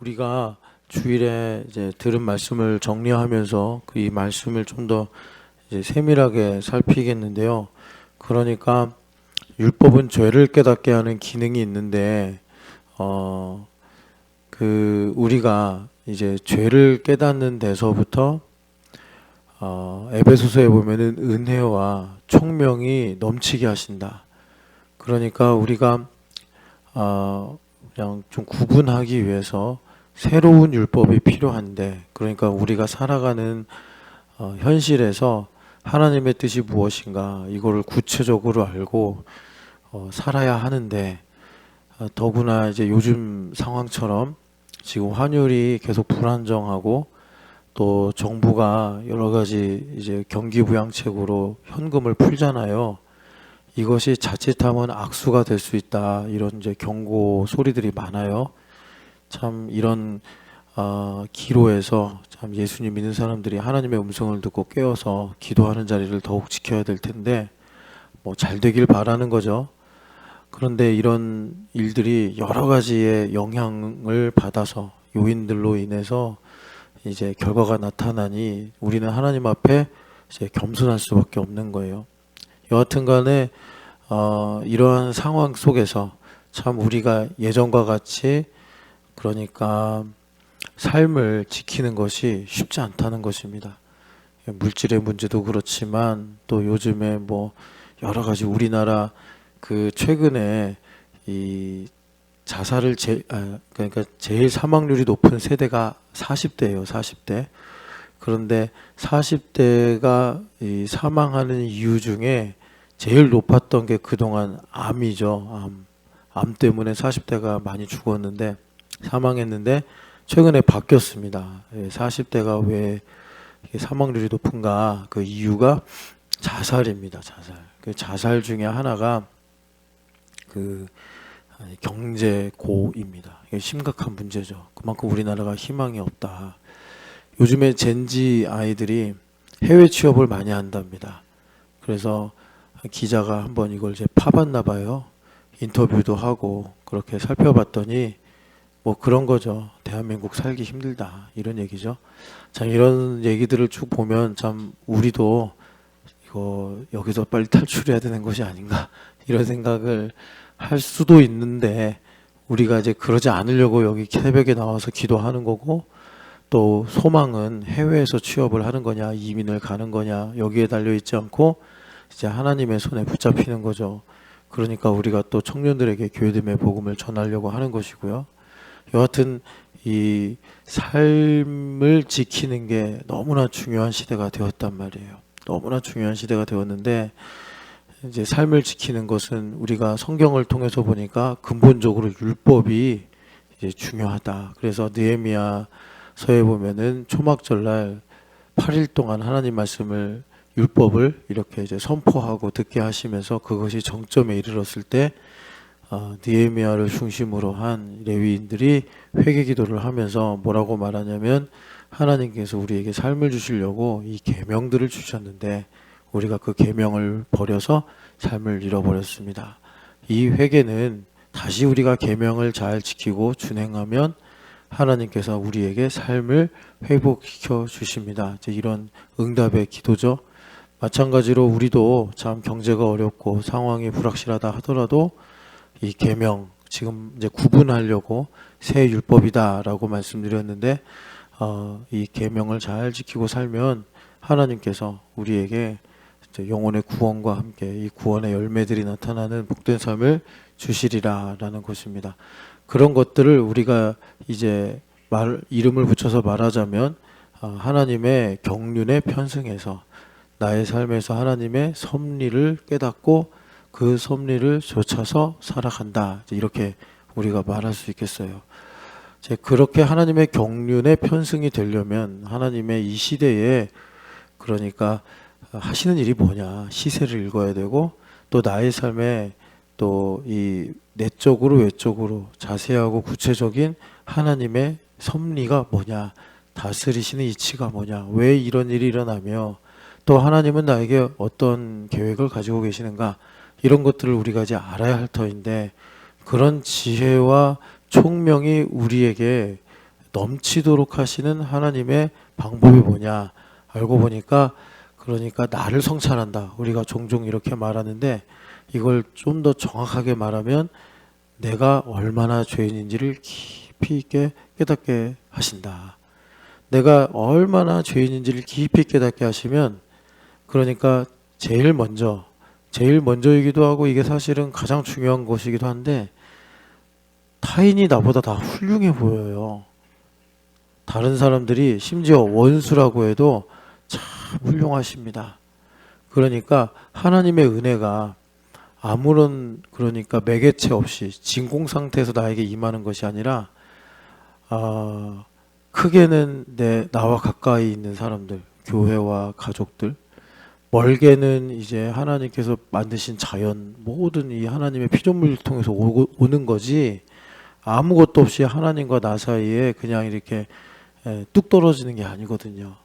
우리가 주일에 이제 들은 말씀을 정리하면서 이 말씀을 좀 더 이제 세밀하게 살피겠는데요. 그러니까 율법은 죄를 깨닫게 하는 기능이 있는데, 우리가 이제 죄를 깨닫는 데서부터 에베소서에 보면은 은혜와 총명이 넘치게 하신다. 그러니까 우리가 그냥 좀 구분하기 위해서 새로운 율법이 필요한데, 그러니까 우리가 살아가는 현실에서 하나님의 뜻이 무엇인가 이거를 구체적으로 알고 살아야 하는데, 더구나 이제 요즘 상황처럼 지금 환율이 계속 불안정하고 또 정부가 여러 가지 이제 경기 부양책으로 현금을 풀잖아요. 이것이 자칫하면 악수가 될 수 있다, 이런 이제 경고 소리들이 많아요. 참 이런 기로에서 참 예수님 믿는 사람들이 하나님의 음성을 듣고 깨어서 기도하는 자리를 더욱 지켜야 될 텐데, 뭐 잘 되길 바라는 거죠. 그런데 이런 일들이 여러 가지의 영향을 받아서 요인들로 인해서 이제 결과가 나타나니 우리는 하나님 앞에 이제 겸손할 수밖에 없는 거예요. 여하튼 간에 이러한 상황 속에서 참 우리가 예전과 같이, 그러니까 삶을 지키는 것이 쉽지 않다는 것입니다. 물질의 문제도 그렇지만 또 요즘에 뭐 여러 가지 우리나라 최근에 이 자살을 그러니까 제일 사망률이 높은 세대가 40대예요, 40대. 그런데 40대가 이 사망하는 이유 중에 제일 높았던 게 그동안 암이죠. 암 때문에 40대가 많이 죽었는데, 사망했는데 최근에 바뀌었습니다. 40대가 왜 사망률이 높은가? 그 이유가 자살입니다. 자살 중에 하나가 경제고입니다. 이게 심각한 문제죠. 그만큼 우리나라가 희망이 없다. 요즘에 젠지 아이들이 해외 취업을 많이 한답니다. 그래서 기자가 한번 이걸 이제 파봤나 봐요. 인터뷰도 하고 그렇게 살펴봤더니 뭐 그런 거죠. 대한민국 살기 힘들다, 이런 얘기죠. 참 이런 얘기들을 쭉 보면 참 우리도 이거 여기서 빨리 탈출해야 되는 것이 아닌가, 이런 생각을 할 수도 있는데, 우리가 이제 그러지 않으려고 여기 새벽에 나와서 기도하는 거고, 또 소망은 해외에서 취업을 하는 거냐 이민을 가는 거냐 여기에 달려 있지 않고 이제 하나님의 손에 붙잡히는 거죠. 그러니까 우리가 또 청년들에게 교회됨의 복음을 전하려고 하는 것이고요. 여하튼 이 삶을 지키는 게 너무나 중요한 시대가 되었단 말이에요. 너무나 중요한 시대가 되었는데, 이제 삶을 지키는 것은 우리가 성경을 통해서 보니까 근본적으로 율법이 이제 중요하다. 그래서 느헤미야서에 보면은 초막절날 8일 동안 하나님 말씀을, 율법을 이렇게 이제 선포하고 듣게 하시면서 그것이 정점에 이르렀을 때 느헤미야를 중심으로 한 레위인들이 회개기도를 하면서 뭐라고 말하냐면, 하나님께서 우리에게 삶을 주시려고 이 계명들을 주셨는데 우리가 그 계명을 버려서 삶을 잃어버렸습니다. 이 회개는 다시 우리가 계명을 잘 지키고 준행하면 하나님께서 우리에게 삶을 회복시켜 주십니다. 이런 응답의 기도죠. 마찬가지로 우리도 참 경제가 어렵고 상황이 불확실하다 하더라도 이 계명, 지금 이제 구분하려고 새 율법이다라고 말씀드렸는데, 이 계명을 잘 지키고 살면 하나님께서 우리에게 영혼의 구원과 함께 이 구원의 열매들이 나타나는 복된 삶을 주시리라라는 것입니다. 그런 것들을 우리가 이제 이름을 붙여서 말하자면 하나님의 경륜에 편승해서 나의 삶에서 하나님의 섭리를 깨닫고 그 섭리를 좇아서 살아간다, 이렇게 우리가 말할 수 있겠어요. 그렇게 하나님의 경륜에 편승이 되려면 하나님의 이 시대에, 그러니까 하시는 일이 뭐냐, 시세를 읽어야 되고, 또 나의 삶에 또 이 내적으로 외적으로 자세하고 구체적인 하나님의 섭리가 뭐냐, 다스리시는 이치가 뭐냐, 왜 이런 일이 일어나며 또 하나님은 나에게 어떤 계획을 가지고 계시는가, 이런 것들을 우리가 이제 알아야 할 터인데, 그런 지혜와 총명이 우리에게 넘치도록 하시는 하나님의 방법이 뭐냐 알고 보니까 그러니까 나를 성찰한다. 우리가 종종 이렇게 말하는데 이걸 좀 더 정확하게 말하면 내가 얼마나 죄인인지를 깊이 있게 깨닫게 하신다. 내가 얼마나 죄인인지를 깊이 깨닫게 하시면 그러니까 제일 먼저이기도 하고 이게 사실은 가장 중요한 것이기도 한데 타인이 나보다 다 훌륭해 보여요. 다른 사람들이 심지어 원수라고 해도 참 훌륭하십니다. 그러니까 하나님의 은혜가 아무런 그러니까 매개체 없이 진공 상태에서 나에게 임하는 것이 아니라 크게는 나와 가까이 있는 사람들, 교회와 가족들, 멀게는 이제 하나님께서 만드신 자연, 모든 이 하나님의 피조물을 통해서 오는 거지 아무것도 없이 하나님과 나 사이에 그냥 이렇게 뚝 떨어지는 게 아니거든요.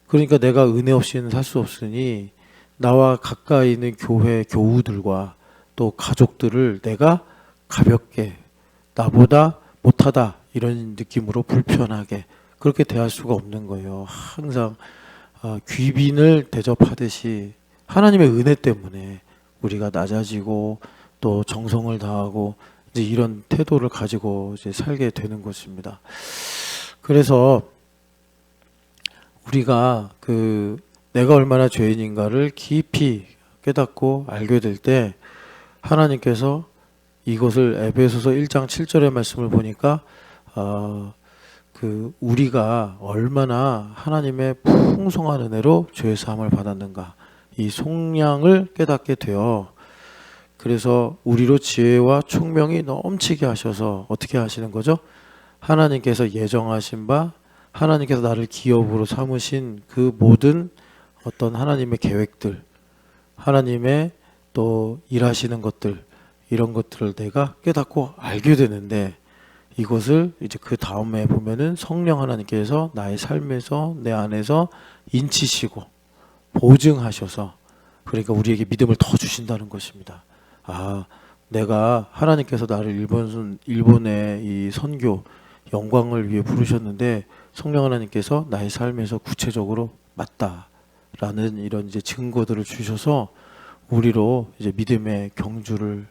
그러니까 내가 은혜 없이는 살 수 없으니 나와 가까이 있는 교회 교우들과 또 가족들을 내가 가볍게 나보다 못하다 이런 느낌으로 불편하게 그렇게 대할 수가 없는 거예요. 항상 귀빈을 대접하듯이 하나님의 은혜 때문에 우리가 낮아지고 또 정성을 다하고 이제 이런 태도를 가지고 이제 살게 되는 것입니다. 그래서 우리가 내가 얼마나 죄인인가를 깊이 깨닫고 알게 될 때 하나님께서 이것을 에베소서 1장 7절의 말씀을 보니까 우리가 얼마나 하나님의 풍성한 은혜로 죄 사함을 받았는가 이 속량을 깨닫게 되어 그래서 우리로 지혜와 총명이 넘치게 하셔서 어떻게 하시는 거죠? 하나님께서 예정하신 바 하나님께서 나를 기업으로 삼으신 그 모든 어떤 하나님의 계획들 하나님의 또 일하시는 것들 이런 것들을 내가 깨닫고 알게 되는데 이것을 이제 그 다음에 보면은 성령 하나님께서 나의 삶에서 내 안에서 인치시고 보증하셔서 그러니까 우리에게 믿음을 더 주신다는 것입니다. 내가 하나님께서 나를 일본의 이 선교 영광을 위해 부르셨는데 성령 하나님께서 나의 삶에서 구체적으로 맞다라는 이런 이제 증거들을 주셔서 우리로 이제 믿음의 경주를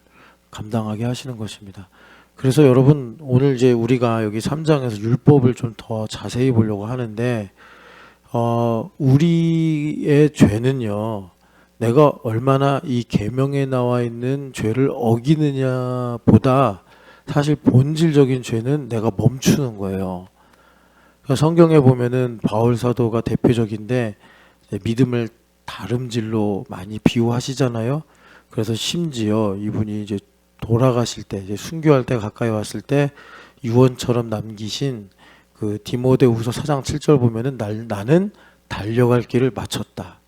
감당하게 하시는 것입니다. 그래서 여러분 오늘 이제 우리가 여기 3장에서 율법을 좀 더 자세히 보려고 하는데 우리의 죄는요. 내가 얼마나 이 계명에 나와 있는 죄를 어기느냐보다 사실 본질적인 죄는 내가 멈추는 거예요. 그러니까 성경에 보면은 바울 사도가 대표적인데 믿음을 다름질로 많이 비유하시잖아요. 그래서 심지어 이분이 이제 돌아가실 때, 이제 순교할 때 가까이 왔을 때 유언처럼 남기신 그 디모데후서 4장 7절 보면은 나는 달려갈 길을 마쳤다.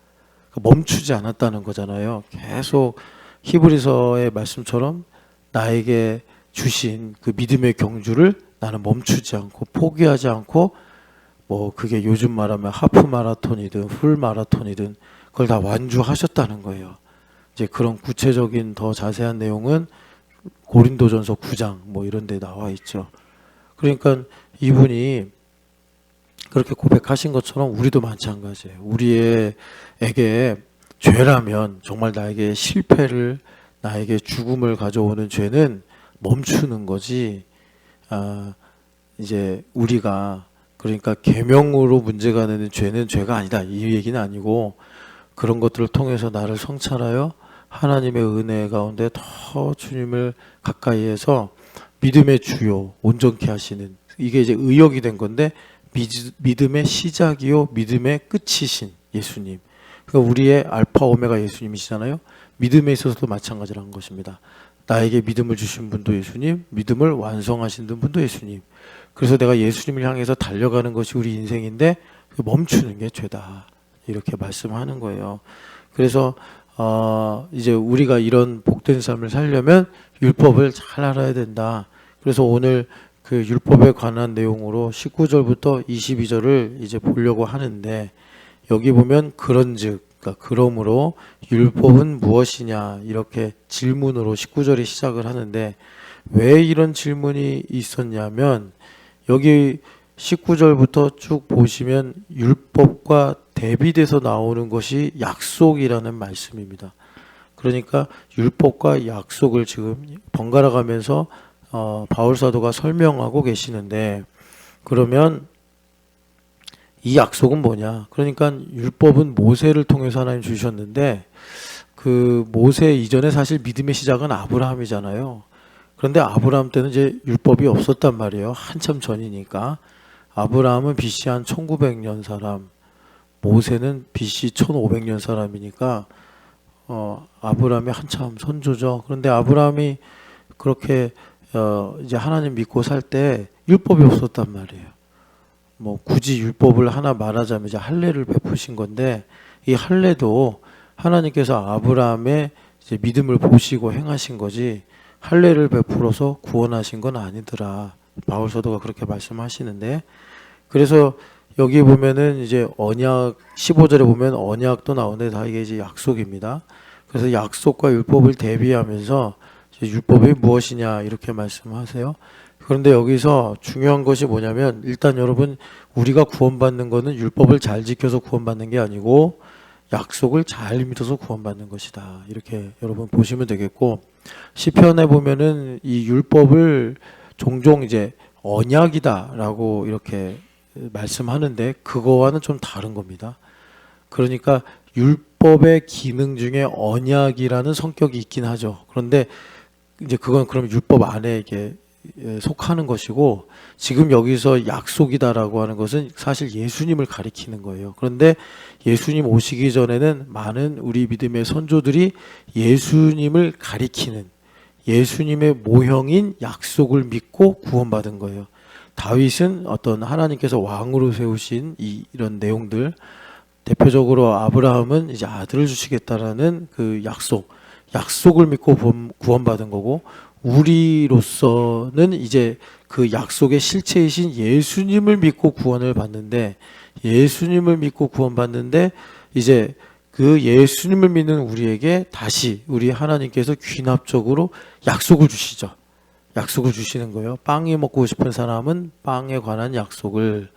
멈추지 않았다는 거잖아요. 계속 히브리서의 말씀처럼 나에게 주신 그 믿음의 경주를 나는 멈추지 않고 포기하지 않고 뭐 그게 요즘 말하면 하프 마라톤이든 풀 마라톤이든 그걸 다 완주하셨다는 거예요. 이제 그런 구체적인 더 자세한 내용은 고린도전서 9장 뭐 이런 데 나와 있죠. 그러니까 이분이 그렇게 고백하신 것처럼 우리도 마찬가지예요. 우리에게 죄라면 정말 나에게 실패를 나에게 죽음을 가져오는 죄는 멈추는 거지. 이제 우리가 그러니까 계명으로 문제가 되는 죄는 죄가 아니다 이 얘기는 아니고 그런 것들을 통해서 나를 성찰하여 하나님의 은혜 가운데 더 주님을 가까이해서 믿음의 주요 온전케 하시는 이게 이제 의역이 된 건데 믿음의 시작이요 믿음의 끝이신 예수님. 그러니까 우리의 알파 오메가 예수님이시잖아요. 믿음에 있어서도 마찬가지라는 것입니다. 나에게 믿음을 주신 분도 예수님, 믿음을 완성하신 분도 예수님. 그래서 내가 예수님을 향해서 달려가는 것이 우리 인생인데 멈추는 게 죄다. 이렇게 말씀하는 거예요. 그래서 이제 우리가 이런 복된 삶을 살려면 율법을 잘 알아야 된다. 그래서 오늘 그 율법에 관한 내용으로 19절부터 22절을 이제 보려고 하는데 여기 보면 그런즉 그러니까 그러므로 율법은 무엇이냐 이렇게 질문으로 19절에 시작을 하는데 왜 이런 질문이 있었냐면 여기 19절부터 쭉 보시면 율법과 대비돼서 나오는 것이 약속이라는 말씀입니다. 그러니까 율법과 약속을 지금 번갈아 가면서 바울 사도가 설명하고 계시는데, 그러면 이 약속은 뭐냐? 그러니까 율법은 모세를 통해서 하나님 주셨는데, 그 모세 이전에 사실 믿음의 시작은 아브라함이잖아요. 그런데 아브라함 때는 이제 율법이 없었단 말이에요. 한참 전이니까. 아브라함은 BC 한 1900년 사람, 모세는 BC 1500년 사람이니까 아브라함이 한참 선조죠. 그런데 아브라함이 그렇게 이제 하나님 믿고 살 때 율법이 없었단 말이에요. 뭐 굳이 율법을 하나 말하자면 이제 할례를 베푸신 건데, 이 할례도 하나님께서 아브라함의 이제 믿음을 보시고 행하신 거지 할례를 베풀어서 구원하신 건 아니더라. 바울 사도가 그렇게 말씀하시는데, 그래서 여기 보면은 이제 언약 15절에 보면 언약도 나오는데 다 이게 이제 약속입니다. 그래서 약속과 율법을 대비하면서 율법이 무엇이냐 이렇게 말씀하세요. 그런데 여기서 중요한 것이 뭐냐면, 일단 여러분, 우리가 구원받는 것은 율법을 잘 지켜서 구원받는 게 아니고 약속을 잘 믿어서 구원받는 것이다. 이렇게 여러분 보시면 되겠고, 시편에 보면은 이 율법을 종종 이제 언약이다라고 이렇게 말씀하는데, 그거와는 좀 다른 겁니다. 그러니까 율법의 기능 중에 언약이라는 성격이 있긴 하죠. 그런데 이제 그건 그럼 율법 안에 이게 속하는 것이고, 지금 여기서 약속이다라고 하는 것은 사실 예수님을 가리키는 거예요. 그런데 예수님 오시기 전에는 많은 우리 믿음의 선조들이 예수님을 가리키는 예수님의 모형인 약속을 믿고 구원받은 거예요. 다윗은 어떤 하나님께서 왕으로 세우신 이런 내용들, 대표적으로 아브라함은 이제 아들을 주시겠다라는 그 약속을 믿고 구원받은 거고, 우리로서는 이제 그 약속의 실체이신 예수님을 믿고 구원을 받는데, 예수님을 믿고 구원받는데 이제 그 예수님을 믿는 우리에게 다시 우리 하나님께서 귀납적으로 약속을 주시죠. 약속을 주시는 거예요. 빵이 먹고 싶은 사람은 빵에 관한 약속을,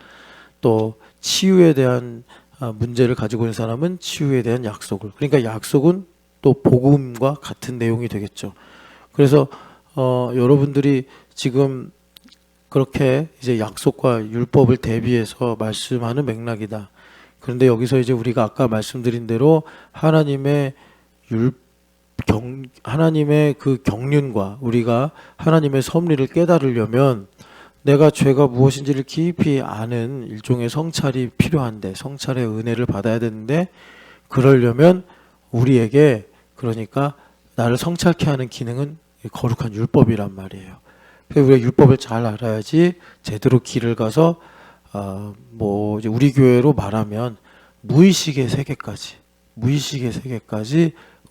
또 치유에 대한 문제를 가지고 있는 사람은 치유에 대한 약속을. 그러니까 약속은 또 복음과 같은 내용이 되겠죠. 그래서 여러분들이 지금 그렇게 이제 약속과 율법을 대비해서 말씀하는 맥락이다. 그런데 여기서 이제 우리가 아까 말씀드린 대로 하나님의 하나님의 그 경륜과 우리가 하나님의 섭리를 깨달으려면 내가 죄가 무엇인지를 깊이 아는 일종의 성찰이 필요한데, 성찰의 은혜를 받아야 되는데, 그러려면 우리에게, 그러니까 나를 성찰케 하는 기능은 거룩한 율법이란 말이에요. 그래서 우리가 율법을 잘 알아야지 제대로 길을 가서 뭐 이제 우리 교회로 말하면 무의식의 세계까지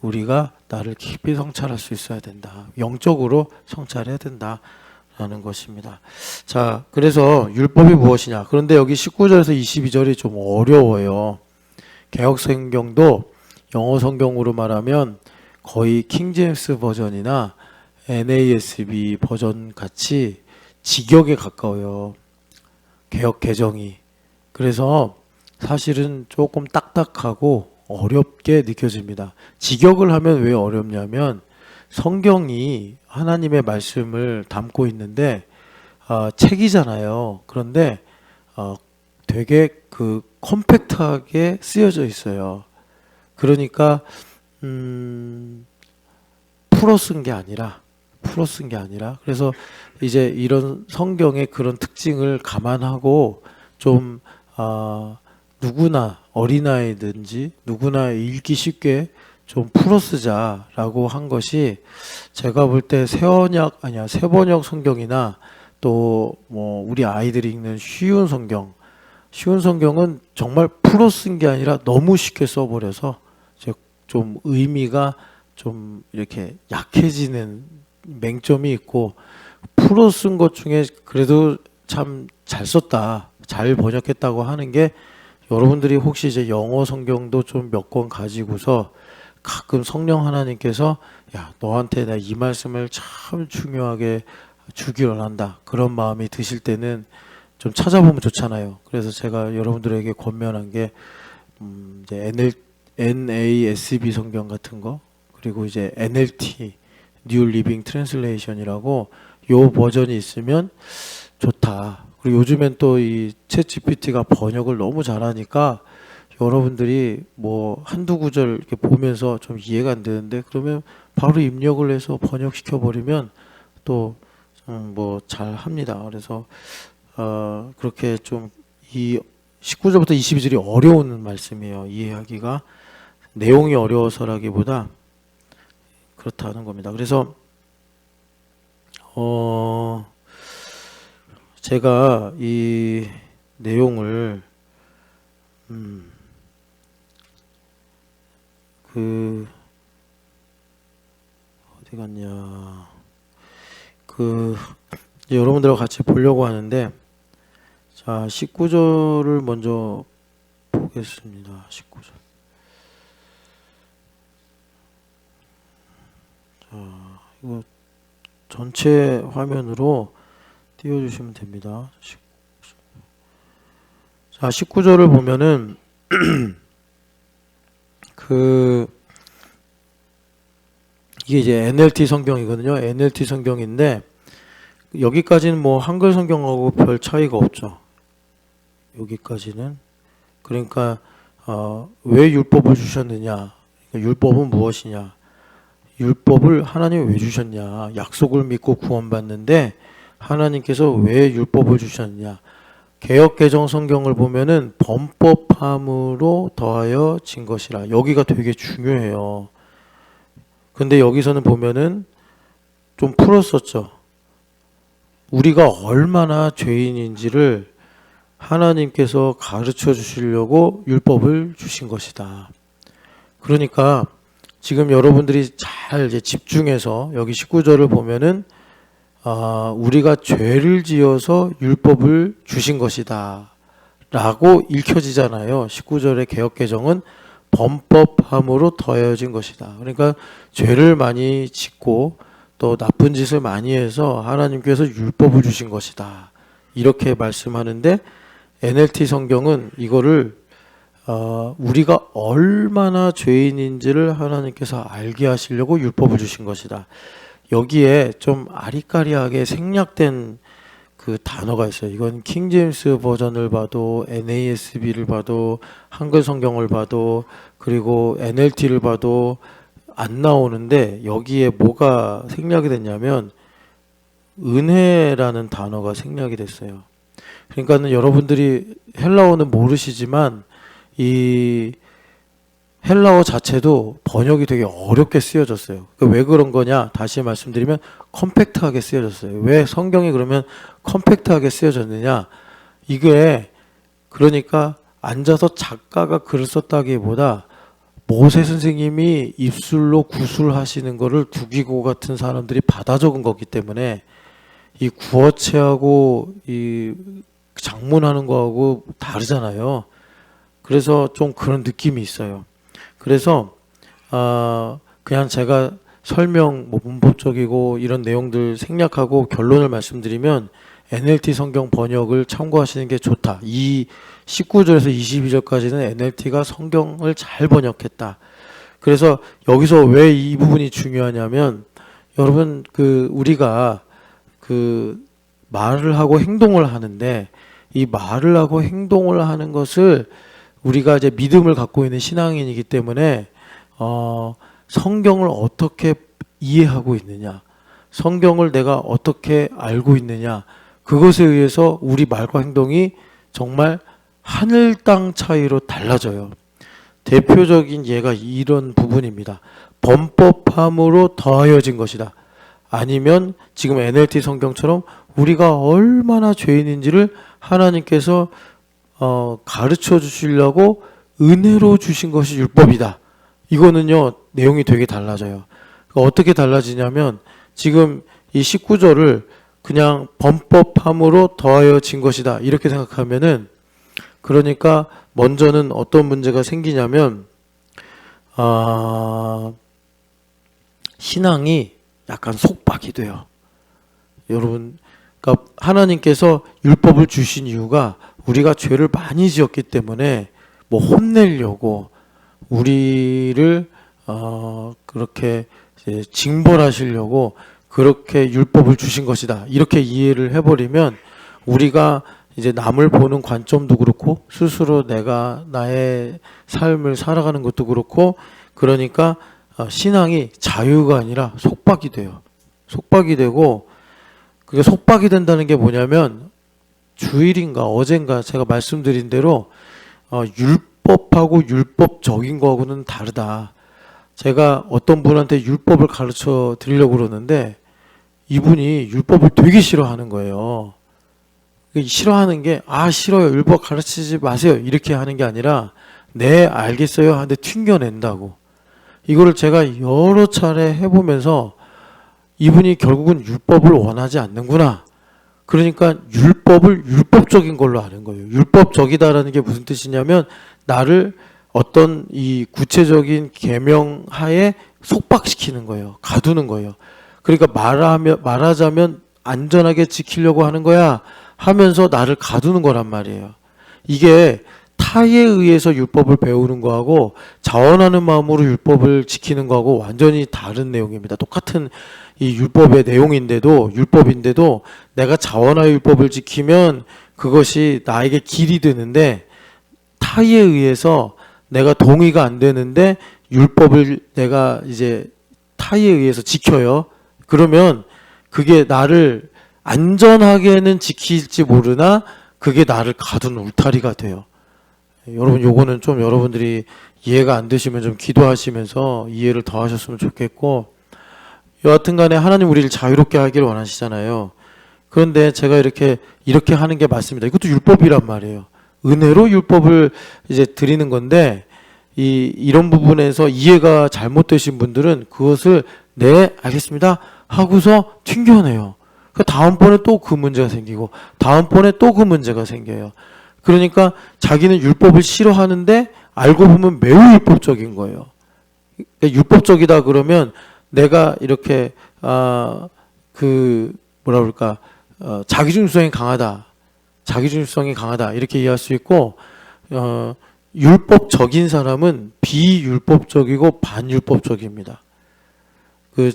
우리가 나를 깊이 성찰할 수 있어야 된다. 영적으로 성찰해야 된다라는 것입니다. 자, 그래서 율법이 무엇이냐? 그런데 여기 19절에서 22절이 좀 어려워요. 개역 성경도 영어 성경으로 말하면 거의 킹제임스 버전이나 NASB 버전 같이 직역에 가까워요. 개역 개정이. 그래서 사실은 조금 딱딱하고 어렵게 느껴집니다. 직역을 하면 왜 어렵냐면, 성경이 하나님의 말씀을 담고 있는데 책이잖아요. 그런데 되게 그 컴팩트하게 쓰여져 있어요. 그러니까 풀어 쓴 게 아니라 그래서 이제 이런 성경의 그런 특징을 감안하고 좀 누구나, 어린아이든지 누구나 읽기 쉽게 좀 풀어 쓰자라고 한 것이, 제가 볼 때 세번역 성경이나 또 뭐 우리 아이들이 읽는 쉬운 성경은 정말 풀어 쓴 게 아니라 너무 쉽게 써버려서 좀 의미가 좀 이렇게 약해지는 맹점이 있고, 풀어 쓴 것 중에 그래도 참 잘 썼다, 잘 번역했다고 하는 게, 여러분들이 혹시 이제 영어 성경도 좀 몇 권 가지고서 가끔 성령 하나님께서 야, 너한테 나 이 말씀을 참 중요하게 주기를 한다, 그런 마음이 드실 때는 좀 찾아보면 좋잖아요. 그래서 제가 여러분들에게 권면한 게 이제 NASB 성경 같은 거, 그리고 이제 NLT New Living Translation이라고 요 버전이 있으면 좋다. 그리고 요즘엔 또 이 챗 GPT가 번역을 너무 잘하니까 여러분들이 뭐 한두 구절 이렇게 보면서 좀 이해가 안 되는데 그러면 바로 입력을 해서 번역시켜 버리면 또 뭐 잘 합니다. 그래서 그렇게 좀 이 19절부터 22절이 어려운 말씀이에요. 이해하기가 내용이 어려워서라기보다 그렇다는 겁니다. 그래서 제가 이 내용을 그 어디 갔냐 이제 여러분들과 같이 보려고 하는데 자 19절을 먼저 보겠습니다. 19절. 자 이거 전체 화면으로 띄워주시면 됩니다. 자 19절을 보면은 이게 이제 NLT 성경이거든요. NLT 성경인데 여기까지는 뭐 한글 성경하고 별 차이가 없죠. 여기까지는. 그러니까 왜 율법을 주셨느냐? 율법은 무엇이냐? 율법을 하나님이 왜 주셨냐? 약속을 믿고 구원받는데 하나님께서 왜 율법을 주셨느냐? 개역개정 성경을 보면은 범법함으로 더하여 진 것이라. 여기가 되게 중요해요. 근데 여기서는 보면은 좀 풀었었죠. 우리가 얼마나 죄인인지를 하나님께서 가르쳐 주시려고 율법을 주신 것이다. 그러니까 지금 여러분들이 잘 이제 집중해서 여기 19절을 보면은 우리가 죄를 지어서 율법을 주신 것이다 라고 읽혀지잖아요. 19절의 개역개정은 범법함으로 더해진 것이다. 그러니까 죄를 많이 짓고 또 나쁜 짓을 많이 해서 하나님께서 율법을 주신 것이다. 이렇게 말씀하는데 NLT 성경은 이거를 우리가 얼마나 죄인인지를 하나님께서 알게 하시려고 율법을 주신 것이다. 여기에 좀 아리까리하게 생략된 그 단어가 있어요. 이건 킹제임스 버전을 봐도 NASB를 봐도 한글 성경을 봐도 그리고 NLT를 봐도 안 나오는데 여기에 뭐가 생략이 됐냐면 은혜라는 단어가 생략이 됐어요. 그러니까는 여러분들이 헬라어는 모르시지만 이 헬라어 자체도 번역이 되게 어렵게 쓰여졌어요. 왜 그런 거냐? 다시 말씀드리면 컴팩트하게 쓰여졌어요. 왜 성경이 그러면 컴팩트하게 쓰여졌느냐? 이게 그러니까 앉아서 작가가 글을 썼다기보다 모세 선생님이 입술로 구술하시는 거를 두기고 같은 사람들이 받아 적은 거기 때문에 이 구어체하고 이 장문하는 거하고 다르잖아요. 그래서 좀 그런 느낌이 있어요. 그래서 그냥 제가 설명 뭐 문법적이고 이런 내용들 생략하고 결론을 말씀드리면 NLT 성경 번역을 참고하시는 게 좋다. 이 19절에서 22절까지는 NLT가 성경을 잘 번역했다. 그래서 여기서 왜 이 부분이 중요하냐면 여러분 우리가 말을 하고 행동을 하는데 이 말을 하고 행동을 하는 것을 우리가 이제 믿음을 갖고 있는 신앙인이기 때문에 성경을 어떻게 이해하고 있느냐, 성경을 내가 어떻게 알고 있느냐, 그것에 의해서 우리 말과 행동이 정말 하늘 땅 차이로 달라져요. 대표적인 예가 이런 부분입니다. 범법함으로 더하여진 것이다. 아니면 지금 NLT 성경처럼 우리가 얼마나 죄인인지를 하나님께서 가르쳐 주시려고 은혜로 주신 것이 율법이다. 이거는요, 내용이 되게 달라져요. 어떻게 달라지냐면 지금 이 19절을 그냥 범법함으로 더하여진 것이다. 이렇게 생각하면은 그러니까 먼저는 어떤 문제가 생기냐면 신앙이 약간 속박이 돼요. 여러분 그러니까 하나님께서 율법을 주신 이유가 우리가 죄를 많이 지었기 때문에 뭐 혼내려고 우리를 그렇게 이제 징벌하시려고 그렇게 율법을 주신 것이다. 이렇게 이해를 해버리면 우리가 이제 남을 보는 관점도 그렇고 스스로 내가 나의 삶을 살아가는 것도 그렇고 그러니까 신앙이 자유가 아니라 속박이 돼요. 속박이 되고 그게 속박이 된다는 게 뭐냐면 주일인가 어젠가 제가 말씀드린 대로 율법하고 율법적인 거하고는 다르다. 제가 어떤 분한테 율법을 가르쳐 드리려고 그러는데 이분이 율법을 되게 싫어하는 거예요. 싫어하는 게 싫어요. 율법 가르치지 마세요. 이렇게 하는 게 아니라 네 알겠어요 하는데 튕겨낸다고. 이거를 제가 여러 차례 해보면서 이분이 결국은 율법을 원하지 않는구나. 그러니까 율법을 율법적인 걸로 아는 거예요. 율법적이다라는 게 무슨 뜻이냐면 나를 어떤 이 구체적인 계명 하에 속박시키는 거예요. 가두는 거예요. 그러니까 말하자면 안전하게 지키려고 하는 거야 하면서 나를 가두는 거란 말이에요. 이게 타에 의해서 율법을 배우는 거하고 자원하는 마음으로 율법을 지키는 거하고 완전히 다른 내용입니다. 똑같은 이 율법의 내용인데도 율법인데도 내가 자원하여 율법을 지키면 그것이 나에게 길이 되는데 타에 의해서 내가 동의가 안 되는데 율법을 내가 이제 타에 의해서 지켜요. 그러면 그게 나를 안전하게는 지킬지 모르나 그게 나를 가두는 울타리가 돼요. 여러분 요거는 좀 여러분들이 이해가 안 되시면 좀 기도하시면서 이해를 더 하셨으면 좋겠고 여하튼 간에 하나님 우리를 자유롭게 하기를 원하시잖아요. 그런데 제가 이렇게 하는 게 맞습니다. 이것도 율법이란 말이에요. 은혜로 율법을 이제 드리는 건데 이런 부분에서 이해가 잘못되신 분들은 그것을 네 알겠습니다 하고서 튕겨내요. 그 다음번에 또 그 문제가 생기고 다음번에 또 그 문제가 생겨요. 그러니까 자기는 율법을 싫어하는데 알고 보면 매우 율법적인 거예요. 그러니까 율법적이다 그러면 내가 이렇게 자기중심성이 강하다. 자기중심성이 강하다. 이렇게 이해할 수 있고 율법적인 사람은 비율법적이고 반율법적입니다.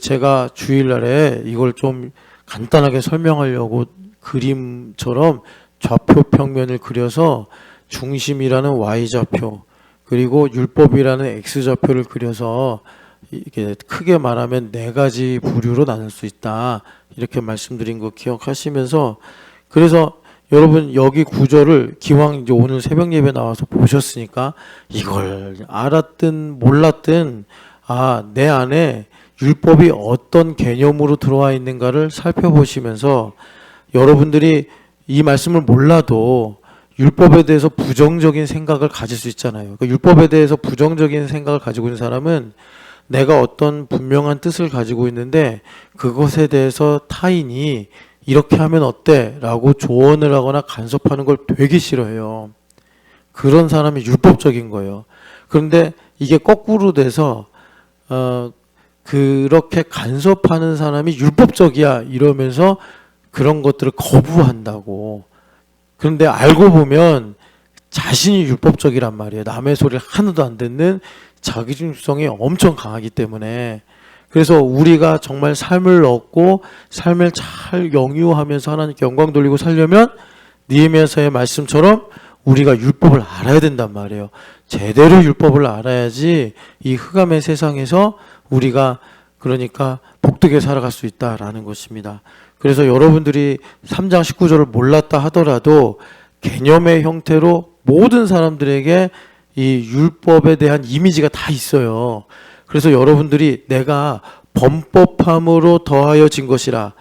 제가 주일날에 이걸 좀 간단하게 설명하려고 그림처럼 좌표 평면을 그려서 중심이라는 Y좌표 그리고 율법이라는 X좌표를 그려서 이렇게 크게 말하면 네 가지 부류로 나눌 수 있다. 이렇게 말씀드린 거 기억하시면서 그래서 여러분 여기 구절을 기왕 이제 오늘 새벽 예배 나와서 보셨으니까 이걸 알았든 몰랐든 내 안에 율법이 어떤 개념으로 들어와 있는가를 살펴보시면서 여러분들이 이 말씀을 몰라도 율법에 대해서 부정적인 생각을 가질 수 있잖아요. 그러니까 율법에 대해서 부정적인 생각을 가지고 있는 사람은 내가 어떤 분명한 뜻을 가지고 있는데 그것에 대해서 타인이 이렇게 하면 어때? 라고 조언을 하거나 간섭하는 걸 되게 싫어해요. 그런 사람이 율법적인 거예요. 그런데 이게 거꾸로 돼서 그렇게 간섭하는 사람이 율법적이야 이러면서 그런 것들을 거부한다고. 그런데 알고 보면 자신이 율법적이란 말이에요. 남의 소리를 하나도 안 듣는 자기중심성이 엄청 강하기 때문에. 그래서 우리가 정말 삶을 얻고 삶을 잘 영유하면서 하나님께 영광 돌리고 살려면 느헤미야서의 말씀처럼 우리가 율법을 알아야 된단 말이에요. 제대로 율법을 알아야지 이 흑암의 세상에서 우리가 그러니까 복되게 살아갈 수 있다라는 것입니다. 그래서 여러분들이 3장 19절을 몰랐다 하더라도 개념의 형태로 모든 사람들에게 이 율법에 대한 이미지가 다 있어요. 그래서 여러분들이 내가 범법함으로 더하여진 것이라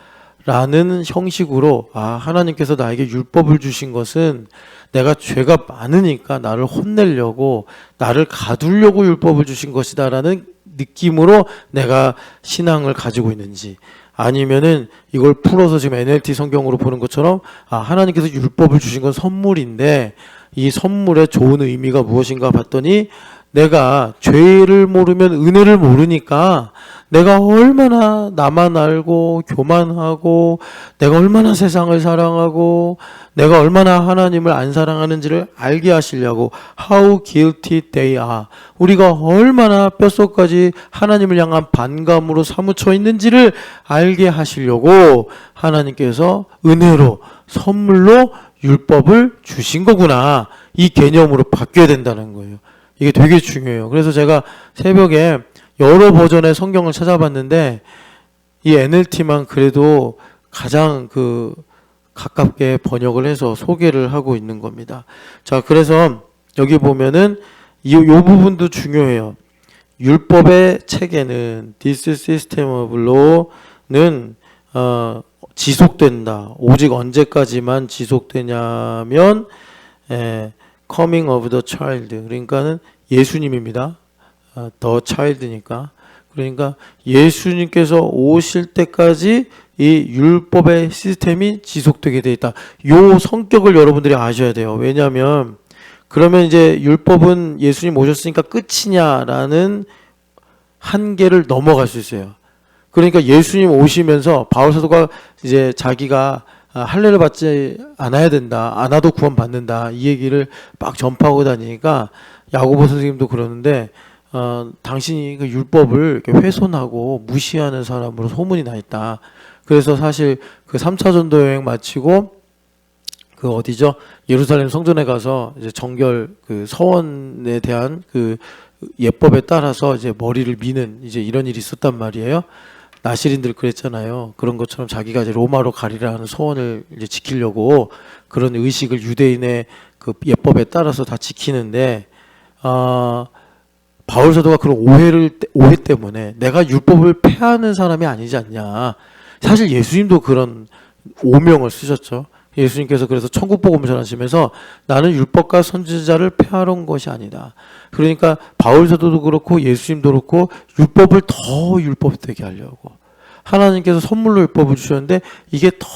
라는 형식으로 하나님께서 나에게 율법을 주신 것은 내가 죄가 많으니까 나를 혼내려고 나를 가두려고 율법을 주신 것이다 라는 느낌으로 내가 신앙을 가지고 있는지 아니면은 이걸 풀어서 지금 NLT 성경으로 보는 것처럼 하나님께서 율법을 주신 건 선물인데 이 선물의 좋은 의미가 무엇인가 봤더니 내가 죄를 모르면 은혜를 모르니까 내가 얼마나 나만 알고 교만하고 내가 얼마나 세상을 사랑하고 내가 얼마나 하나님을 안 사랑하는지를 알게 하시려고 how guilty they are. 우리가 얼마나 뼛속까지 하나님을 향한 반감으로 사무쳐 있는지를 알게 하시려고 하나님께서 은혜로 선물로 율법을 주신 거구나. 이 개념으로 바뀌어야 된다는 거예요. 이게 되게 중요해요. 그래서 제가 새벽에 여러 버전의 성경을 찾아봤는데 이 NLT만 그래도 가장 가깝게 번역을 해서 소개를 하고 있는 겁니다. 자, 그래서 여기 보면은 이 부분도 중요해요. 율법의 체계는 this system of law는 지속된다. 오직 언제까지만 지속되냐면 coming of the child, 그러니까는 예수님입니다. 더 차일드니까. 그러니까 예수님께서 오실 때까지 이 율법의 시스템이 지속되게 돼 있다. 요 성격을 여러분들이 아셔야 돼요. 왜냐하면 그러면 이제 율법은 예수님 오셨으니까 끝이냐라는 한계를 넘어갈 수 있어요. 그러니까 예수님 오시면서 바울 사도가 이제 자기가 할례를 받지 않아야 된다, 안 와도 구원 받는다, 이 얘기를 막 전파하고 다니니까 야고보 선생님도 그러는데 당신이 그 율법을 이렇게 훼손하고 무시하는 사람으로 소문이 나 있다. 그래서 사실 그 3차 전도 여행 마치고 그 어디죠? 예루살렘 성전에 가서 이제 정결 그 서원에 대한 그 예법에 따라서 이제 머리를 미는 이제 이런 일이 있었단 말이에요. 나시린들 그랬잖아요. 그런 것처럼 자기가 이제 로마로 가리라 하는 소원을 이제 지키려고 그런 의식을 유대인의 그 예법에 따라서 다 지키는데 바울 사도가 그런 오해 때문에 내가 율법을 폐하는 사람이 아니지 않냐. 사실 예수님도 그런 오명을 쓰셨죠. 예수님께서 그래서 천국복음을 전하시면서 나는 율법과 선지자를 폐하러 온 것이 아니다. 그러니까 바울 사도도 그렇고 예수님도 그렇고 율법을 더 율법되게 하려고 하나님께서 선물로 율법을 주셨는데 이게 더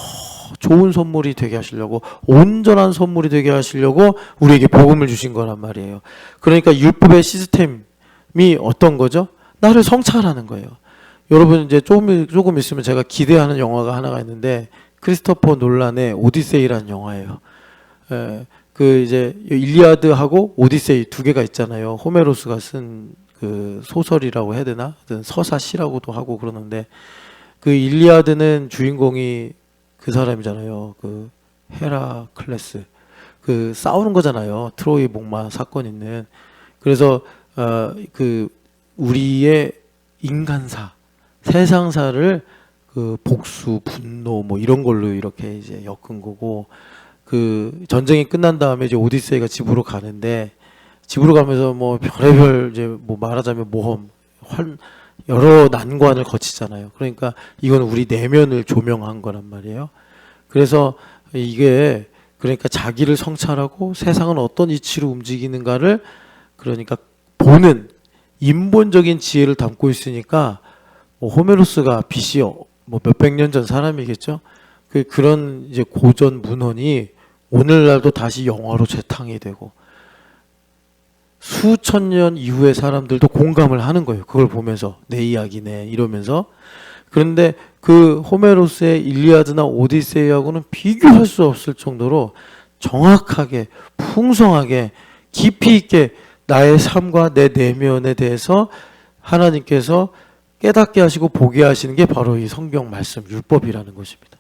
좋은 선물이 되게 하시려고 온전한 선물이 되게 하시려고 우리에게 복음을 주신 거란 말이에요. 그러니까 율법의 시스템이 어떤 거죠? 나를 성찰하는 거예요. 여러분 이제 조금 있으면 제가 기대하는 영화가 하나가 있는데 크리스토퍼 놀란의 오디세이라는 영화예요. 그 이제 일리아드하고 오디세이 두 개가 있잖아요. 호메로스가 쓴 그 소설이라고 해야 되나? 서사시라고도 하고 그러는데 그 일리아드는 주인공이 그 사람이잖아요. 그 헤라클레스. 그 싸우는 거잖아요. 트로이 목마 사건 있는. 그래서 그 우리의 인간사, 세상사를 그 복수, 분노 뭐 이런 걸로 이렇게 이제 엮은 거고 그 전쟁이 끝난 다음에 이제 오디세이가 집으로 가는데 집으로 가면서 뭐 별의별 이제 뭐 말하자면 모험, 여러 난관을 거치잖아요. 그러니까 이건 우리 내면을 조명한 거란 말이에요. 그래서 이게 그러니까 자기를 성찰하고 세상은 어떤 이치로 움직이는가를 그러니까 보는 인본적인 지혜를 담고 있으니까 뭐 호메로스가 BC 뭐 몇백 년 전 사람이겠죠. 그런 이제 고전 문헌이 오늘날도 다시 영화로 재탕이 되고 수천 년 이후의 사람들도 공감을 하는 거예요. 그걸 보면서 내 이야기네 이러면서. 그런데 그 호메로스의 일리아드나 오디세이하고는 비교할 수 없을 정도로 정확하게 풍성하게 깊이 있게 나의 삶과 내 내면에 대해서 하나님께서 깨닫게 하시고 보게 하시는 게 바로 이 성경 말씀 율법이라는 것입니다.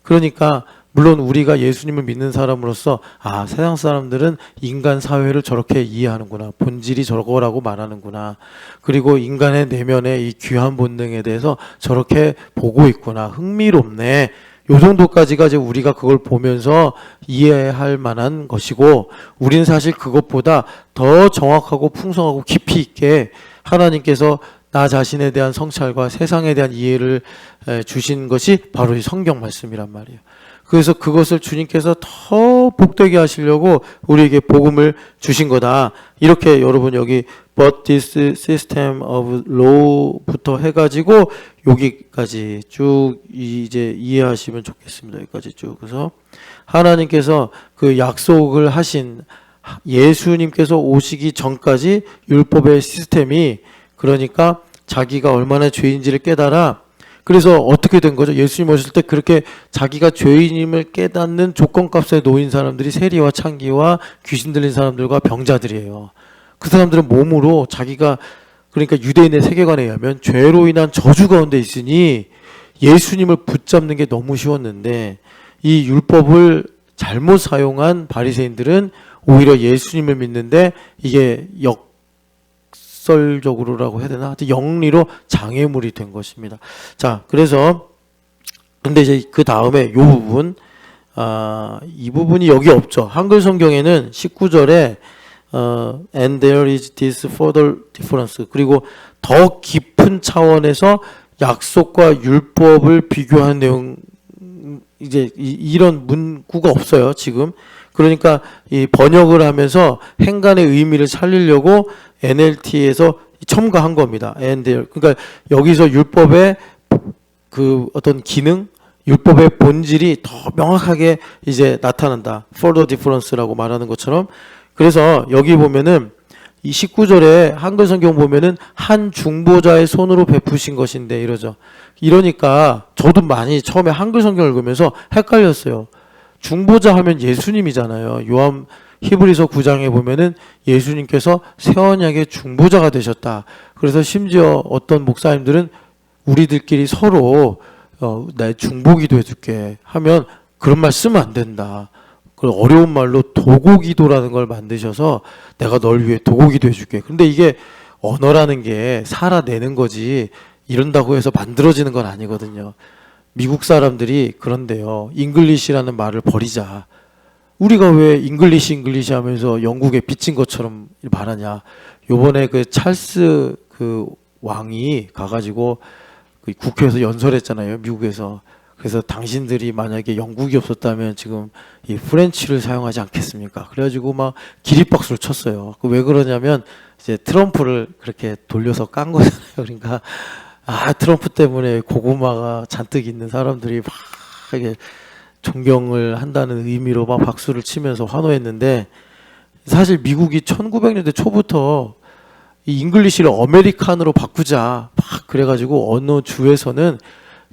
그러니까 물론 우리가 예수님을 믿는 사람으로서 세상 사람들은 인간 사회를 저렇게 이해하는구나. 본질이 저거라고 말하는구나. 그리고 인간의 내면의 이 귀한 본능에 대해서 저렇게 보고 있구나. 흥미롭네. 요 정도까지가 이제 우리가 그걸 보면서 이해할 만한 것이고 우리는 사실 그것보다 더 정확하고 풍성하고 깊이 있게 하나님께서 나 자신에 대한 성찰과 세상에 대한 이해를 주신 것이 바로 이 성경 말씀이란 말이에요. 그래서 그것을 주님께서 더 복되게 하시려고 우리에게 복음을 주신 거다. 이렇게 여러분 여기 But this system of law부터 해가지고 여기까지 쭉 이제 이해하시면 좋겠습니다. 여기까지 쭉. 그래서 하나님께서 그 약속을 하신 예수님께서 오시기 전까지 율법의 시스템이 그러니까 자기가 얼마나 죄인지를 깨달아. 그래서 어떻게 된 거죠? 예수님 오실 때 그렇게 자기가 죄인임을 깨닫는 조건값에 놓인 사람들이 세리와 창기와 귀신 들린 사람들과 병자들이에요. 그 사람들은 몸으로 자기가, 그러니까 유대인의 세계관에 의하면 죄로 인한 저주 가운데 있으니 예수님을 붙잡는 게 너무 쉬웠는데, 이 율법을 잘못 사용한 바리새인들은 오히려 예수님을 믿는데 이게 역설적으로라고 해야 되나? 하여튼 영리로 장애물이 된 것입니다. 자, 그래서 근데 이제 그 다음에 요 부분, 이 부분이 여기 없죠. 한글 성경에는 19절에 and there is this further difference, 그리고 더 깊은 차원에서 약속과 율법을 비교한 내용, 이제 이런 문구가 없어요 지금. 그러니까 이 번역을 하면서 행간의 의미를 살리려고 NLT에서 첨가한 겁니다. and there. 그러니까 여기서 율법의 그 어떤 기능, 율법의 본질이 더 명확하게 이제 나타난다. further difference라고 말하는 것처럼. 그래서 여기 보면은 이 19절에 한글 성경 보면은 한 중보자의 손으로 베푸신 것인데 이러죠. 이러니까 저도 많이 처음에 한글 성경을 읽으면서 헷갈렸어요. 중보자 하면 예수님이잖아요. 히브리서 9장에 보면은 예수님께서 새 언약의 중보자가 되셨다. 그래서 심지어 어떤 목사님들은 우리들끼리 서로 내 중보기도 해줄게 하면 그런 말 쓰면 안 된다. 그 어려운 말로 도고기도라는 걸 만드셔서 내가 널 위해 도고기도 해줄게. 근데 이게 언어라는 게 살아내는 거지 이런다고 해서 만들어지는 건 아니거든요. 미국 사람들이 그런데요. 잉글리시라는 말을 버리자. 우리가 왜 잉글리시 하면서 영국에 빚진 것처럼 말하냐. 요번에 그 찰스 그 왕이 가가지고 그 국회에서 연설했잖아요. 미국에서. 그래서 당신들이 만약에 영국이 없었다면 지금 이 프렌치를 사용하지 않겠습니까? 그래가지고 막 기립박수를 쳤어요. 왜 그러냐면 이제 트럼프를 그렇게 돌려서 깐 거잖아요. 그러니까 트럼프 때문에 고구마가 잔뜩 있는 사람들이 막 이게 존경을 한다는 의미로 막 박수를 치면서 환호했는데, 사실 미국이 1900년대 초부터 이 잉글리시를 어메리칸으로 바꾸자 막 그래가지고 어느 주에서는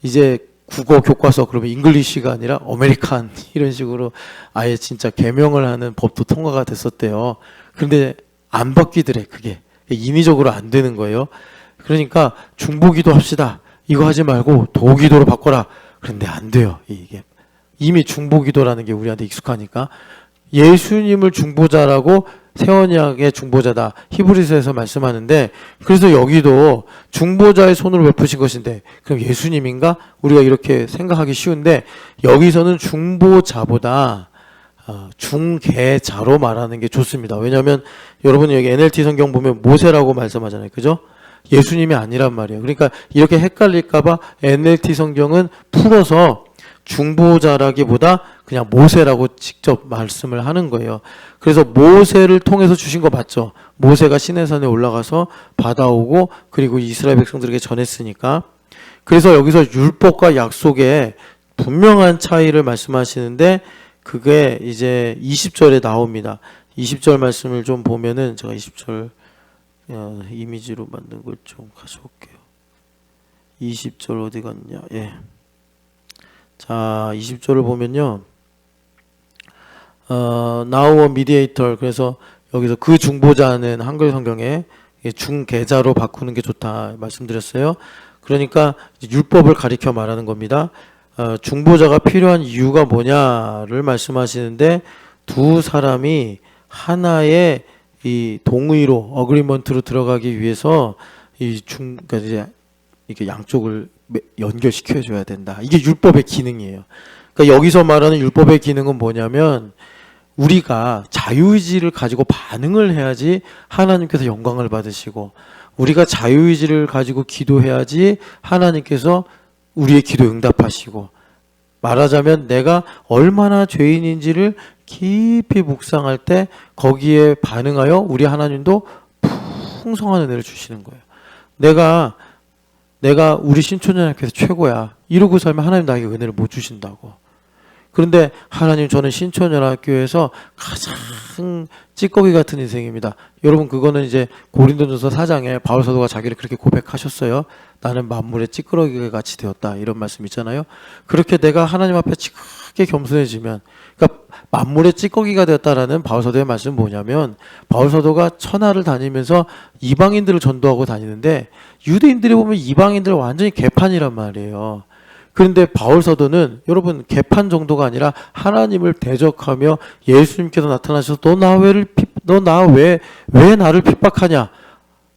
이제 국어 교과서 그러면 잉글리시가 아니라 어메리칸 이런 식으로 아예 진짜 개명을 하는 법도 통과가 됐었대요. 그런데 안 바뀌더래. 그게 인위적으로 안 되는 거예요. 그러니까 중보기도 합시다. 이거 하지 말고 도기도로 바꿔라. 그런데 안 돼요. 이게 이미 중보기도라는 게 우리한테 익숙하니까. 예수님을 중보자라고 새 언약의 중보자다. 히브리서에서 말씀하는데, 그래서 여기도 중보자의 손으로 베푸신 것인데 그럼 예수님인가? 우리가 이렇게 생각하기 쉬운데 여기서는 중보자보다 중계자로 말하는 게 좋습니다. 왜냐하면 여러분 여기 NLT 성경 보면 모세라고 말씀하잖아요. 그죠? 예수님이 아니란 말이에요. 그러니까 이렇게 헷갈릴까봐 NLT 성경은 풀어서 중보자라기보다 그냥 모세라고 직접 말씀을 하는 거예요. 그래서 모세를 통해서 주신 거 맞죠? 모세가 시내산에 올라가서 받아오고 그리고 이스라엘 백성들에게 전했으니까. 그래서 여기서 율법과 약속의 분명한 차이를 말씀하시는데 그게 이제 20절에 나옵니다. 20절 말씀을 좀 보면은 제가 20절 이미지로 만든 걸 좀 가져올게요. 20절 어디 갔냐? 예. 자, 20절을 보면요. Now a mediator. 그래서 여기서 그 중보자는 한글 성경에 중계자로 바꾸는 게 좋다 말씀드렸어요. 그러니까 율법을 가리켜 말하는 겁니다. 중보자가 필요한 이유가 뭐냐를 말씀하시는데 두 사람이 하나의 이 동의로 어그리먼트로 들어가기 위해서 그러니까 이제 이렇게 양쪽을 연결시켜 줘야 된다. 이게 율법의 기능이에요. 그러니까 여기서 말하는 율법의 기능은 뭐냐면 우리가 자유의지를 가지고 반응을 해야지 하나님께서 영광을 받으시고, 우리가 자유의지를 가지고 기도해야지 하나님께서 우리의 기도 응답하시고, 말하자면 내가 얼마나 죄인인지를 깊이 묵상할 때 거기에 반응하여 우리 하나님도 풍성한 은혜를 주시는 거예요. 내가 우리 신촌연합회에서 최고야 이러고 살면 하나님 나에게 은혜를 못 주신다고. 그런데 하나님, 저는 신촌연합교회에서 가장 찌꺼기 같은 인생입니다. 여러분, 그거는 이제 고린도전서 4장에 바울 사도가 자기를 그렇게 고백하셨어요. 나는 만물의 찌끄러기 같이 되었다, 이런 말씀 있잖아요. 그렇게 내가 하나님 앞에 지극하게 겸손해지면, 그러니까 만물의 찌꺼기가 되었다라는 바울 사도의 말씀은 뭐냐면, 바울 사도가 천하를 다니면서 이방인들을 전도하고 다니는데 유대인들이 보면 이방인들 완전히 개판이란 말이에요. 그런데 바울 사도는 여러분 개판 정도가 아니라 하나님을 대적하며 예수님께서 나타나셔서 너 왜 나를 핍박하냐,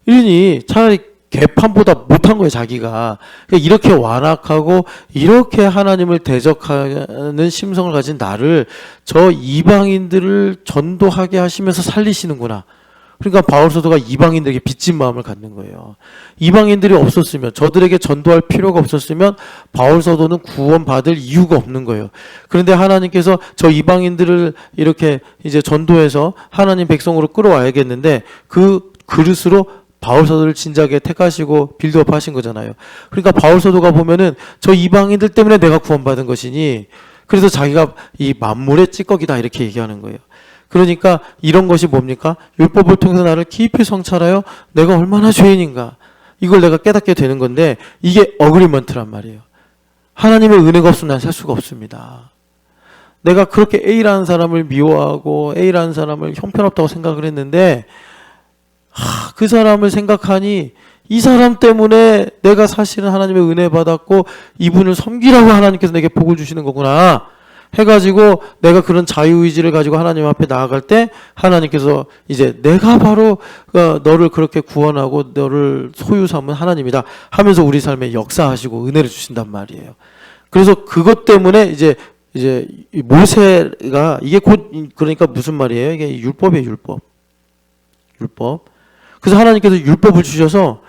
이러니 차라리 개판보다 못한 거예요, 자기가. 그러니까 이렇게 완악하고 이렇게 하나님을 대적하는 심성을 가진 나를 저 이방인들을 전도하게 하시면서 살리시는구나. 그러니까 바울 사도가 이방인들에게 빚진 마음을 갖는 거예요. 이방인들이 없었으면, 저들에게 전도할 필요가 없었으면 바울 사도는 구원받을 이유가 없는 거예요. 그런데 하나님께서 저 이방인들을 이렇게 이제 전도해서 하나님 백성으로 끌어와야겠는데 그 그릇으로 바울 사도를 진작에 택하시고 빌드업 하신 거잖아요. 그러니까 바울 사도가 보면은 저 이방인들 때문에 내가 구원받은 것이니, 그래서 자기가 이 만물의 찌꺼기다, 이렇게 얘기하는 거예요. 그러니까 이런 것이 뭡니까? 율법을 통해서 나를 깊이 성찰하여 내가 얼마나 죄인인가, 이걸 내가 깨닫게 되는 건데, 이게 어그리먼트란 말이에요. 하나님의 은혜가 없으면 난 살 수가 없습니다. 내가 그렇게 A라는 사람을 미워하고 A라는 사람을 형편없다고 생각을 했는데, 그 사람을 생각하니 이 사람 때문에 내가 사실은 하나님의 은혜 받았고 이분을 섬기라고 하나님께서 내게 복을 주시는 거구나 해가지고, 내가 그런 자유의지를 가지고 하나님 앞에 나아갈 때 하나님께서 이제 내가 바로 너를 그렇게 구원하고 너를 소유 삼은 하나님이다 하면서 우리 삶에 역사하시고 은혜를 주신단 말이에요. 그래서 그것 때문에 이제 모세가, 이게 곧, 그러니까 무슨 말이에요? 이게 율법이에요, 율법. 그래서 하나님께서 율법을 주셔서,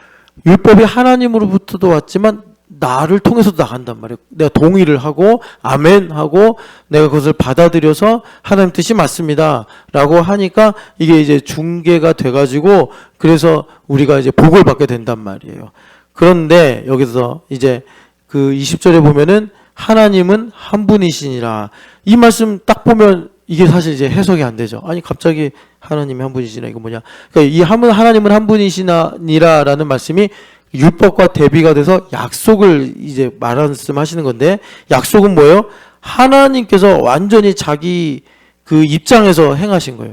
율법이 하나님으로부터도 왔지만 나를 통해서도 나간단 말이에요. 내가 동의를 하고 아멘 하고 내가 그것을 받아들여서 하나님 뜻이 맞습니다 라고 하니까 이게 이제 중개가 돼가지고, 그래서 우리가 이제 복을 받게 된단 말이에요. 그런데 여기서 이제 그 20절에 보면은 하나님은 한 분이시니라, 이 말씀 딱 보면 이게 사실 이제 해석이 안 되죠. 아니 갑자기 하나님이 한 분이시나, 이거 뭐냐. 그러니까 이 하나님은 한 분이시니라라는 말씀이 율법과 대비가 돼서 약속을 이제 말씀하시는 건데, 약속은 뭐예요? 하나님께서 완전히 자기 그 입장에서 행하신 거예요.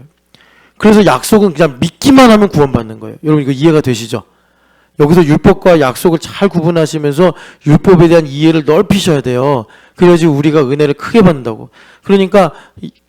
그래서 약속은 그냥 믿기만 하면 구원받는 거예요. 여러분 이거 이해가 되시죠? 여기서 율법과 약속을 잘 구분하시면서 율법에 대한 이해를 넓히셔야 돼요. 그래야지 우리가 은혜를 크게 받는다고. 그러니까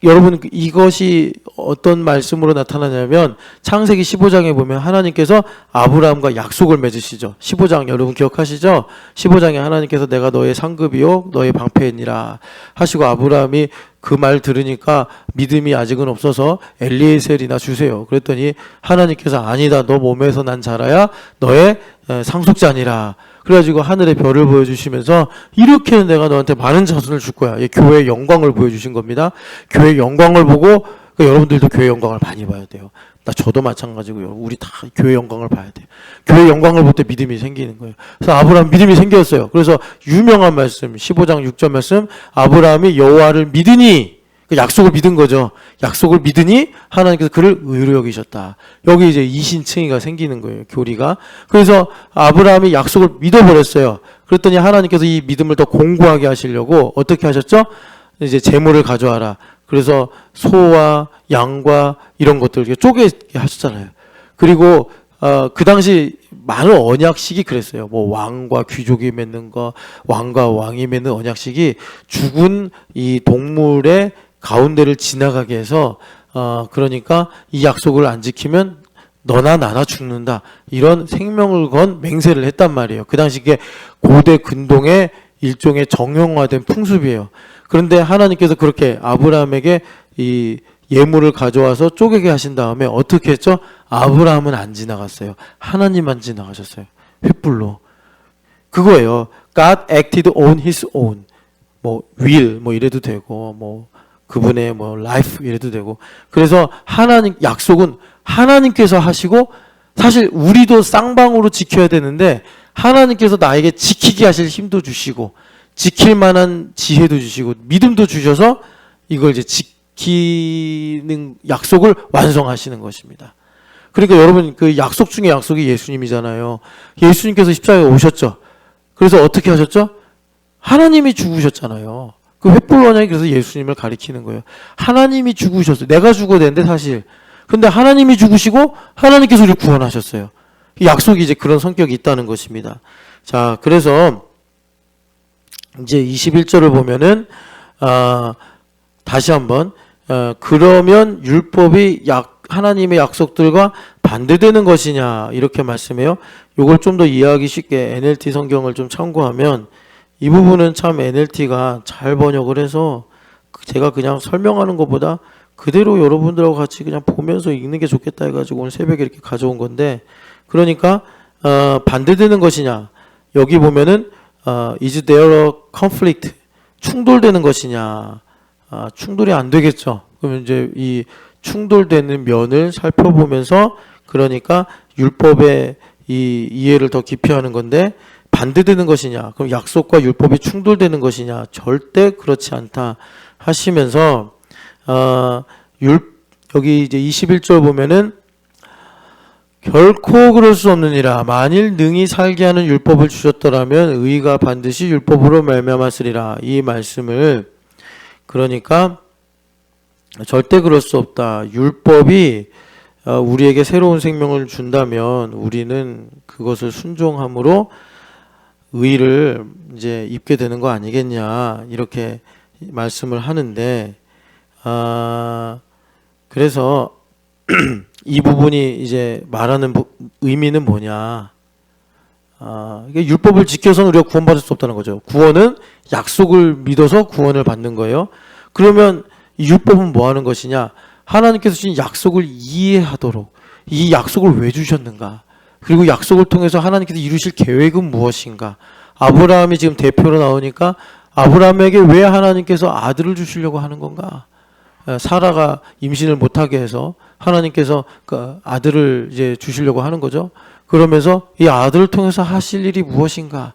여러분, 이것이 어떤 말씀으로 나타나냐면 창세기 15장에 보면 하나님께서 아브라함과 약속을 맺으시죠. 15장 여러분 기억하시죠? 15장에 하나님께서 내가 너의 상급이요 너의 방패니라 하시고, 아브라함이 그 말 들으니까 믿음이 아직은 없어서 엘리에셀이나 주세요. 그랬더니 하나님께서 아니다, 너 몸에서 난 자라야 너의 상속자니라. 그래가지고 하늘의 별을 보여주시면서 이렇게 내가 너한테 많은 자손을 줄 거야. 교회의 영광을 보여주신 겁니다. 교회의 영광을 보고, 그러니까 여러분들도 교회의 영광을 많이 봐야 돼요. 저도 마찬가지고요. 우리 다 교회 영광을 봐야 돼요. 교회 영광을 볼 때 믿음이 생기는 거예요. 그래서 아브라함 믿음이 생겼어요. 그래서 유명한 말씀 15장 6절 말씀, 아브라함이 여호와를 믿으니, 그 약속을 믿은 거죠. 약속을 믿으니 하나님께서 그를 의로 여기셨다. 여기 이제 이신칭의가 생기는 거예요, 교리가. 그래서 아브라함이 약속을 믿어버렸어요. 그랬더니 하나님께서 이 믿음을 더 공고하게 하시려고 어떻게 하셨죠? 이제 재물을 가져와라. 그래서 소와 양과 이런 것들 쪼개게 하셨잖아요. 그리고 그 당시 많은 언약식이 그랬어요. 뭐 왕과 귀족이 맺는 거, 왕과 왕이 맺는 언약식이 죽은 이 동물의 가운데를 지나가게 해서 그러니까 이 약속을 안 지키면 너나 나나 죽는다, 이런 생명을 건 맹세를 했단 말이에요. 그 당시 이게 고대 근동의 일종의 정형화된 풍습이에요. 그런데 하나님께서 그렇게 아브라함에게 이 예물을 가져와서 쪼개게 하신 다음에 어떻게 했죠? 아브라함은 안 지나갔어요. 하나님만 지나가셨어요. 횃불로. 그거예요. God acted on his own. 뭐 will 뭐 이래도 되고, 뭐 그분의 뭐 life 이래도 되고. 그래서 하나님 약속은 하나님께서 하시고, 사실 우리도 쌍방으로 지켜야 되는데 하나님께서 나에게 지키게 하실 힘도 주시고 지킬 만한 지혜도 주시고 믿음도 주셔서 이걸 이제 지키는 약속을 완성하시는 것입니다. 그러니까 여러분 그 약속 중에 약속이 예수님이잖아요. 예수님께서 십자가에 오셨죠. 그래서 어떻게 하셨죠? 하나님이 죽으셨잖아요. 그 횃불 원양이 그래서 예수님을 가리키는 거예요. 하나님이 죽으셨어요. 내가 죽어야 되는데 사실. 근데 하나님이 죽으시고 하나님께서 우리를 구원하셨어요. 약속이 이제 그런 성격이 있다는 것입니다. 자, 그래서 이제 21절을 보면은 다시 한번 그러면 율법이 하나님의 약속들과 반대되는 것이냐 이렇게 말씀해요. 이걸 좀 더 이해하기 쉽게 NLT 성경을 좀 참고하면 이 부분은 참 NLT가 잘 번역을 해서 제가 그냥 설명하는 것보다 그대로 여러분들하고 같이 그냥 보면서 읽는 게 좋겠다 해가지고 오늘 새벽에 이렇게 가져온 건데, 그러니까 반대되는 것이냐, 여기 보면은 is there a conflict, 충돌되는 것이냐, 충돌이 안 되겠죠. 그러면 이제 이 충돌되는 면을 살펴보면서, 그러니까 율법의 이 이해를 더 깊이 하는 건데, 반대되는 것이냐, 그럼 약속과 율법이 충돌되는 것이냐, 절대 그렇지 않다 하시면서 여기 이제 21절 보면은 결코 그럴 수 없느니라. 만일 능히 살게 하는 율법을 주셨더라면 의가 반드시 율법으로 말미암았으리라. 이 말씀을, 그러니까 절대 그럴 수 없다. 율법이 우리에게 새로운 생명을 준다면 우리는 그것을 순종함으로 의를 이제 입게 되는 거 아니겠냐, 이렇게 말씀을 하는데, 그래서 이 부분이 이제 말하는 의미는 뭐냐, 율법을 지켜서는 우리가 구원받을 수 없다는 거죠. 구원은 약속을 믿어서 구원을 받는 거예요. 그러면 이 율법은 뭐 하는 것이냐, 하나님께서 주신 약속을 이해하도록, 이 약속을 왜 주셨는가, 그리고 약속을 통해서 하나님께서 이루실 계획은 무엇인가. 아브라함이 지금 대표로 나오니까 아브라함에게 왜 하나님께서 아들을 주시려고 하는 건가? 사라가 임신을 못하게 해서 하나님께서 그 아들을 이제 주시려고 하는 거죠. 그러면서 이 아들을 통해서 하실 일이 무엇인가?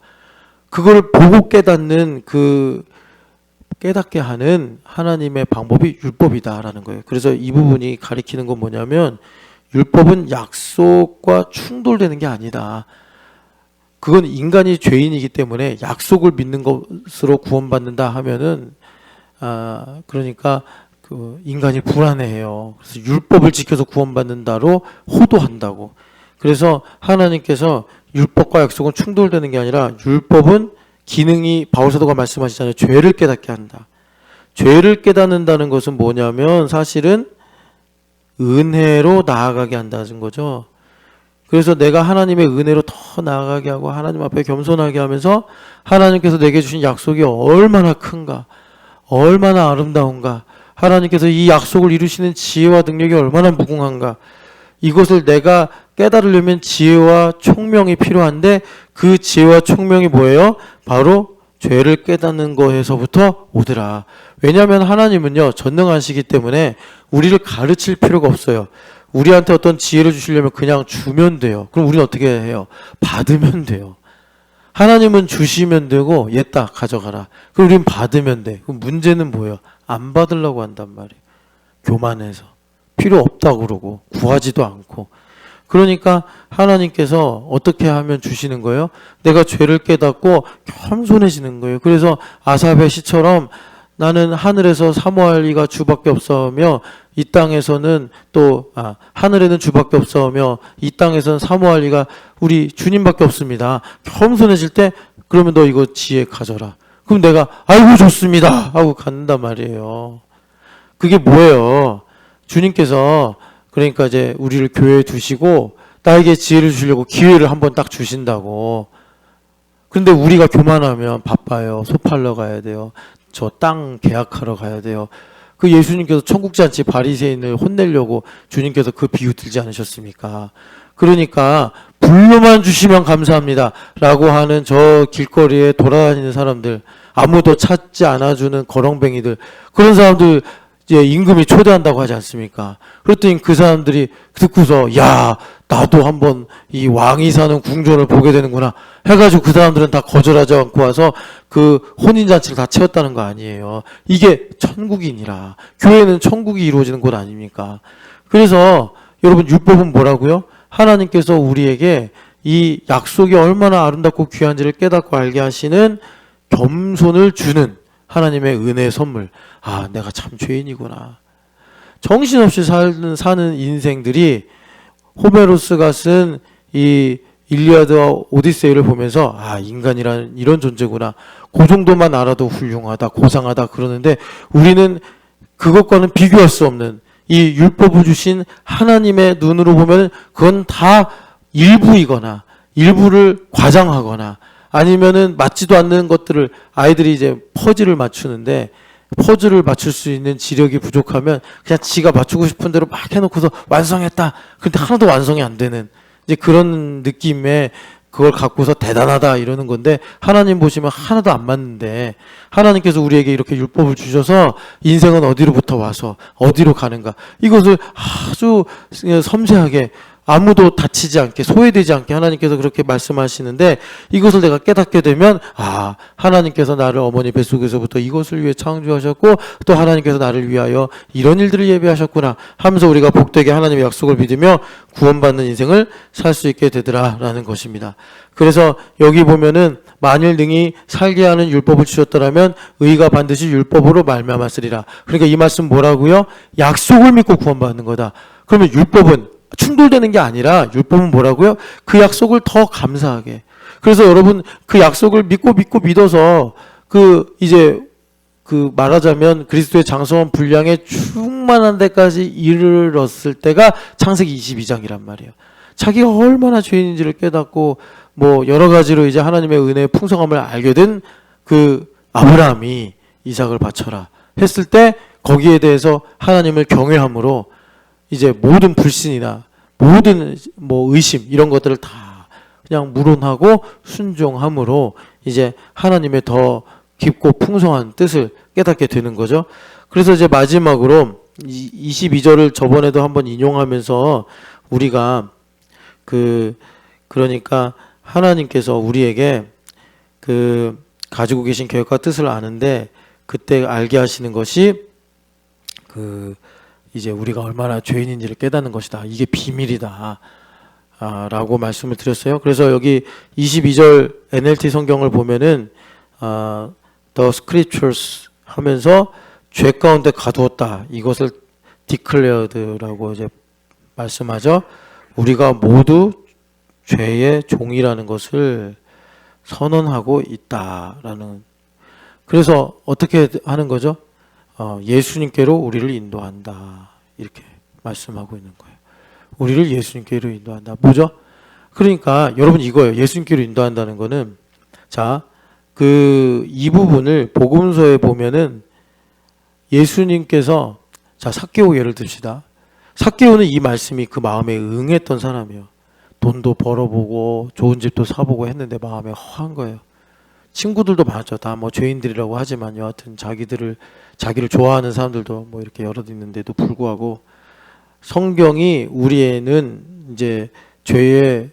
그걸 보고 깨닫는, 깨닫게 하는 하나님의 방법이 율법이다라는 거예요. 그래서 이 부분이 가리키는 건 뭐냐면, 율법은 약속과 충돌되는 게 아니다. 그건 인간이 죄인이기 때문에 약속을 믿는 것으로 구원받는다 하면은, 그러니까 그 인간이 불안해해요. 그래서 율법을 지켜서 구원받는다로 호도한다고. 그래서 하나님께서 율법과 약속은 충돌되는 게 아니라, 율법은 기능이, 바울사도가 말씀하시잖아요. 죄를 깨닫게 한다. 죄를 깨닫는다는 것은 뭐냐면 사실은 은혜로 나아가게 한다는 거죠. 그래서 내가 하나님의 은혜로 더 나아가게 하고 하나님 앞에 겸손하게 하면서 하나님께서 내게 주신 약속이 얼마나 큰가, 얼마나 아름다운가, 하나님께서 이 약속을 이루시는 지혜와 능력이 얼마나 무궁한가, 이것을 내가 깨달으려면 지혜와 총명이 필요한데, 그 지혜와 총명이 뭐예요? 바로 죄를 깨닫는 거에서부터 오더라. 왜냐하면 하나님은요, 전능하시기 때문에 우리를 가르칠 필요가 없어요. 우리한테 어떤 지혜를 주시려면 그냥 주면 돼요. 그럼 우리는 어떻게 해요? 받으면 돼요. 하나님은 주시면 되고, 얘다 가져가라. 그럼 우리는 받으면 돼. 그럼 문제는 뭐예요? 안 받으려고 한단 말이에요. 교만해서. 필요 없다고 그러고 구하지도 않고. 그러니까 하나님께서 어떻게 하면 주시는 거예요? 내가 죄를 깨닫고 겸손해지는 거예요. 그래서 아삽의 시처럼 나는 하늘에서 사모할 이가 주밖에 없사오며 이 땅에서는 또 하늘에는 주밖에 없사오며 이 땅에서는 사모할 이가 우리 주님밖에 없습니다. 겸손해질 때, 그러면 너 이거 지혜 가져라. 그럼 내가 아이고 좋습니다 하고 갖는단 말이에요. 그게 뭐예요? 주님께서 그러니까 이제 우리를 교회에 두시고 나에게 지혜를 주려고 기회를 한번 딱 주신다고. 근데 우리가 교만하면 바빠요. 소 팔러 가야 돼요. 저 땅 계약하러 가야 돼요. 그 예수님께서 천국잔치 바리새인을 혼내려고 주님께서 그 비유 들지 않으셨습니까? 그러니까 불로만 주시면 감사합니다 라고 하는 저 길거리에 돌아다니는 사람들, 아무도 찾지 않아주는 거렁뱅이들, 그런 사람들 이제 임금이 초대한다고 하지 않습니까? 그랬더니 그 사람들이 듣고서 야, 나도 한번 이 왕이 사는 궁전을 보게 되는구나 해가지고 그 사람들은 다 거절하지 않고 와서 그 혼인잔치를 다 채웠다는 거 아니에요. 이게 천국이니라. 교회는 천국이 이루어지는 곳 아닙니까? 그래서 여러분 율법은 뭐라고요? 하나님께서 우리에게 이 약속이 얼마나 아름답고 귀한지를 깨닫고 알게 하시는 겸손을 주는 하나님의 은혜의 선물. 아, 내가 참 죄인이구나. 정신없이 사는 인생들이 호메로스가 쓴 이 일리아드와 오디세이를 보면서 아, 인간이란 이런 존재구나. 그 정도만 알아도 훌륭하다, 고상하다 그러는데 우리는 그것과는 비교할 수 없는 이 율법을 주신 하나님의 눈으로 보면 그건 다 일부이거나 일부를 과장하거나 아니면은 맞지도 않는 것들을 아이들이 이제 퍼즐을 맞추는데 퍼즐을 맞출 수 있는 지력이 부족하면 그냥 지가 맞추고 싶은 대로 막 해놓고서 완성했다. 근데 하나도 완성이 안 되는 이제 그런 느낌의 그걸 갖고서 대단하다 이러는 건데 하나님 보시면 하나도 안 맞는데 하나님께서 우리에게 이렇게 율법을 주셔서 인생은 어디로부터 와서 어디로 가는가 이것을 아주 섬세하게 아무도 다치지 않게 소외되지 않게 하나님께서 그렇게 말씀하시는데 이것을 내가 깨닫게 되면 아 하나님께서 나를 어머니 뱃속에서부터 이것을 위해 창조하셨고 또 하나님께서 나를 위하여 이런 일들을 예비하셨구나 하면서 우리가 복되게 하나님의 약속을 믿으며 구원받는 인생을 살 수 있게 되더라라는 것입니다. 그래서 여기 보면은 만일 능히 살게 하는 율법을 주셨더라면 의가 반드시 율법으로 말미암았으리라. 그러니까 이 말씀 뭐라고요? 약속을 믿고 구원받는 거다. 그러면 율법은 충돌되는 게 아니라 율법은 뭐라고요? 그 약속을 더 감사하게. 그래서 여러분 그 약속을 믿어서 그 이제 그 말하자면 그리스도의 장성한 분량에 충만한 데까지 이르렀을 때가 창세기 22장이란 말이에요. 자기가 얼마나 죄인인지를 깨닫고 뭐 여러 가지로 이제 하나님의 은혜의 풍성함을 알게 된 그 아브라함이 이삭을 바쳐라 했을 때 거기에 대해서 하나님을 경외함으로 이제 모든 불신이나 모든 뭐 의심 이런 것들을 다 그냥 무론하고 순종함으로 이제 하나님의 더 깊고 풍성한 뜻을 깨닫게 되는 거죠. 그래서 이제 마지막으로 22절을 저번에도 한번 인용하면서 우리가 그러니까 하나님께서 우리에게 그 가지고 계신 계획과 뜻을 아는데 그때 알게 하시는 것이 그 이제 우리가 얼마나 죄인인지를 깨닫는 것이다. 이게 비밀이다. 라고 말씀을 드렸어요. 그래서 여기 22절 NLT 성경을 보면은 The Scriptures 하면서 죄 가운데 가두었다. 이것을 declared라고 이제 말씀하죠. 우리가 모두 죄의 종이라는 것을 선언하고 있다라는. 그래서 어떻게 하는 거죠? 예수님께로 우리를 인도한다. 이렇게 말씀하고 있는 거예요. 우리를 예수님께로 인도한다. 뭐죠? 그러니까 여러분 이거예요. 예수님께로 인도한다는 거는 자, 이 부분을 복음서에 보면은 예수님께서 자, 삭개오 예를 듭시다. 삭개오는 이 말씀이 그 마음에 응했던 사람이에요. 돈도 벌어보고 좋은 집도 사보고 했는데 마음에 허한 거예요. 친구들도 많죠. 다 뭐 죄인들이라고 하지만 여하튼 자기를 좋아하는 사람들도 뭐 이렇게 여럿 있는데도 불구하고 성경이 우리에는 이제 죄의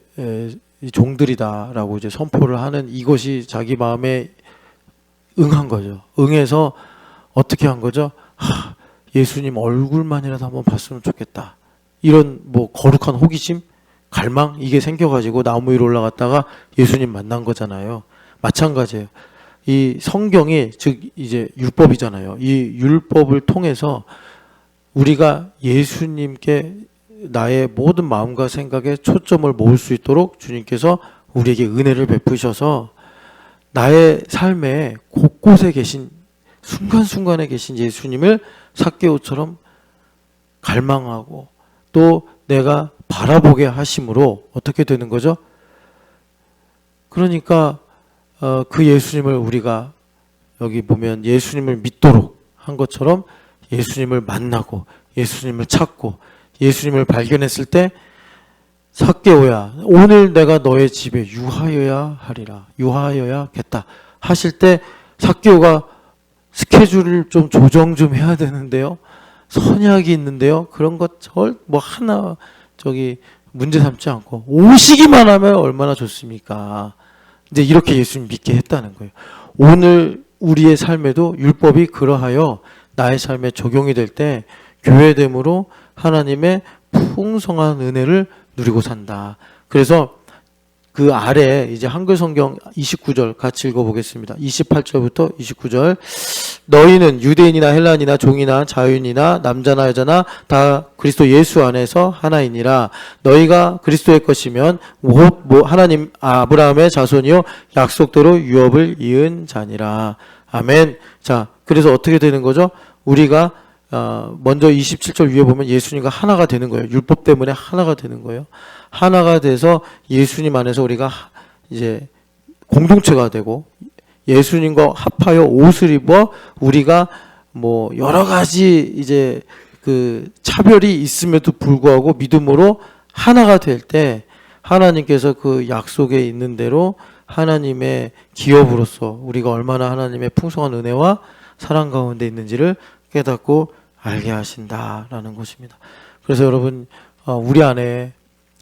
종들이다라고 이제 선포를 하는 이것이 자기 마음에 응한 거죠. 응해서 어떻게 한 거죠? 예수님 얼굴만이라도 한번 봤으면 좋겠다. 이런 뭐 거룩한 호기심, 갈망 이게 생겨가지고 나무 위로 올라갔다가 예수님 만난 거잖아요. 마찬가지예요. 이 성경이 즉 이제 율법이잖아요. 이 율법을 통해서 우리가 예수님께 나의 모든 마음과 생각에 초점을 모을 수 있도록 주님께서 우리에게 은혜를 베푸셔서 나의 삶의 곳곳에 계신 순간순간에 계신 예수님을 삭개오처럼 갈망하고 또 내가 바라보게 하심으로 어떻게 되는 거죠? 그러니까 그 예수님을 우리가 여기 보면 예수님을 믿도록 한 것처럼 예수님을 만나고 예수님을 찾고 예수님을 발견했을 때 삭개오야 오늘 내가 너의 집에 유하여야 하리라 유하여야겠다 하실 때 삭개오가 스케줄을 좀 조정 좀 해야 되는데요. 선약이 있는데요. 그런 것 뭐 하나 문제 삼지 않고 오시기만 하면 얼마나 좋습니까? 이제 이렇게 예수님 믿게 했다는 거예요. 오늘 우리의 삶에도 율법이 그러하여 나의 삶에 적용이 될 때 교회됨으로 하나님의 풍성한 은혜를 누리고 산다. 그래서 그 아래 이제 한글 성경 29절 같이 읽어보겠습니다. 28절부터 29절. 너희는 유대인이나 헬라인이나 종이나 자유인이나 남자나 여자나 다 그리스도 예수 안에서 하나이니라. 너희가 그리스도의 것이면 하나님 아브라함의 자손이요 약속대로 유업을 이은 자니라. 아멘. 자, 그래서 어떻게 되는 거죠? 우리가 먼저 27절 위에 보면 예수님과 하나가 되는 거예요. 율법 때문에 하나가 되는 거예요. 하나가 돼서 예수님 안에서 우리가 이제 공동체가 되고 예수님과 합하여 옷을 입어 우리가 뭐 여러 가지 이제 그 차별이 있음에도 불구하고 믿음으로 하나가 될 때 하나님께서 그 약속에 있는 대로 하나님의 기업으로서 우리가 얼마나 하나님의 풍성한 은혜와 사랑 가운데 있는지를 깨닫고 알게 하신다라는 것입니다. 그래서 여러분 우리 안에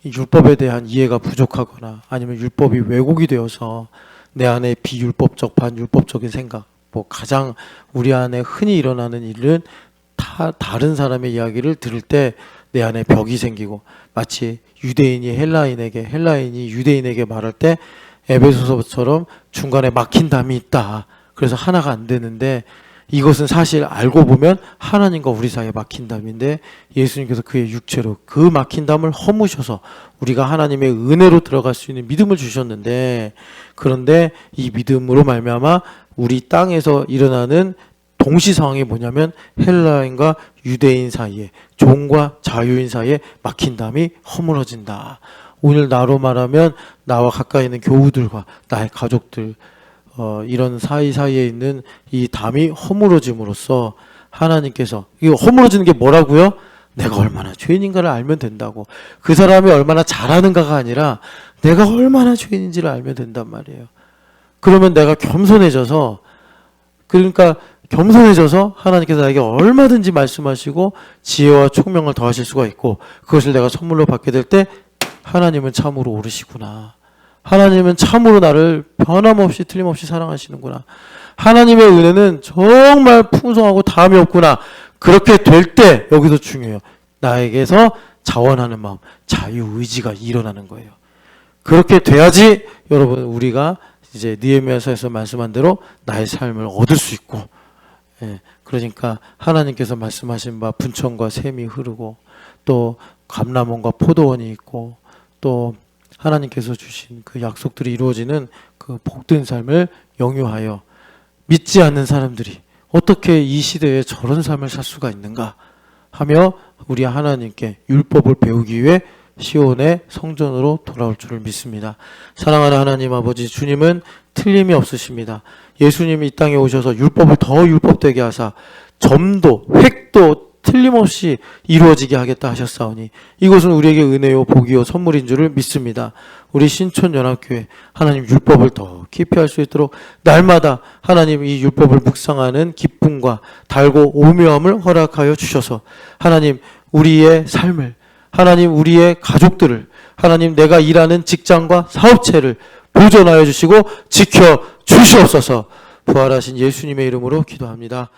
율법에 대한 이해가 부족하거나 아니면 율법이 왜곡이 되어서 내 안에 비율법적 반율법적인 생각 가장 우리 안에 흔히 일어나는 일은 다른 사람의 이야기를 들을 때 내 안에 벽이 생기고 마치 유대인이 헬라인에게 헬라인이 유대인에게 말할 때 에베소서처럼 중간에 막힌 담이 있다. 그래서 하나가 안 되는데 이것은 사실 알고 보면 하나님과 우리 사이에 막힌 담인데 예수님께서 그의 육체로 그 막힌 담을 허무셔서 우리가 하나님의 은혜로 들어갈 수 있는 믿음을 주셨는데 그런데 이 믿음으로 말미암아 우리 땅에서 일어나는 동시 상황이 뭐냐면 헬라인과 유대인 사이에 종과 자유인 사이에 막힌 담이 허물어진다. 오늘 나로 말하면 나와 가까이 있는 교우들과 나의 가족들 이런 사이사이에 있는 이 담이 허물어짐으로써 하나님께서 이거 허물어지는 게 뭐라고요? 내가 얼마나 죄인인가를 알면 된다고. 그 사람이 얼마나 잘하는가가 아니라 내가 얼마나 죄인인지를 알면 된단 말이에요. 그러면 내가 겸손해져서 하나님께서 나에게 얼마든지 말씀하시고 지혜와 총명을 더하실 수가 있고 그것을 내가 선물로 받게 될 때 하나님은 참으로 옳으시구나. 하나님은 참으로 나를 변함없이 틀림없이 사랑하시는구나. 하나님의 은혜는 정말 풍성하고 담이 없구나. 그렇게 될 때 여기서 중요해요. 나에게서 자원하는 마음, 자유의지가 일어나는 거예요. 그렇게 돼야지 여러분 우리가 이제 느헤미야서에서 말씀한 대로 나의 삶을 얻을 수 있고 그러니까 하나님께서 말씀하신 바 분천과 샘이 흐르고 또 감람원과 포도원이 있고 또 하나님께서 주신 그 약속들이 이루어지는 그 복된 삶을 영유하여 믿지 않는 사람들이 어떻게 이 시대에 저런 삶을 살 수가 있는가 하며 우리 하나님께 율법을 배우기 위해 시온의 성전으로 돌아올 줄을 믿습니다. 사랑하는 하나님 아버지, 주님은 틀림이 없으십니다. 예수님이 이 땅에 오셔서 율법을 더 율법되게 하사 점도 획도 틀림없이 이루어지게 하겠다 하셨사오니 이것은 우리에게 은혜요 복이요 선물인 줄을 믿습니다. 우리 신촌연합교회 하나님 율법을 더 깊이 할 수 있도록 날마다 하나님 이 율법을 묵상하는 기쁨과 달고 오묘함을 허락하여 주셔서 하나님 우리의 삶을 하나님 우리의 가족들을 하나님 내가 일하는 직장과 사업체를 보존하여 주시고 지켜 주시옵소서. 부활하신 예수님의 이름으로 기도합니다.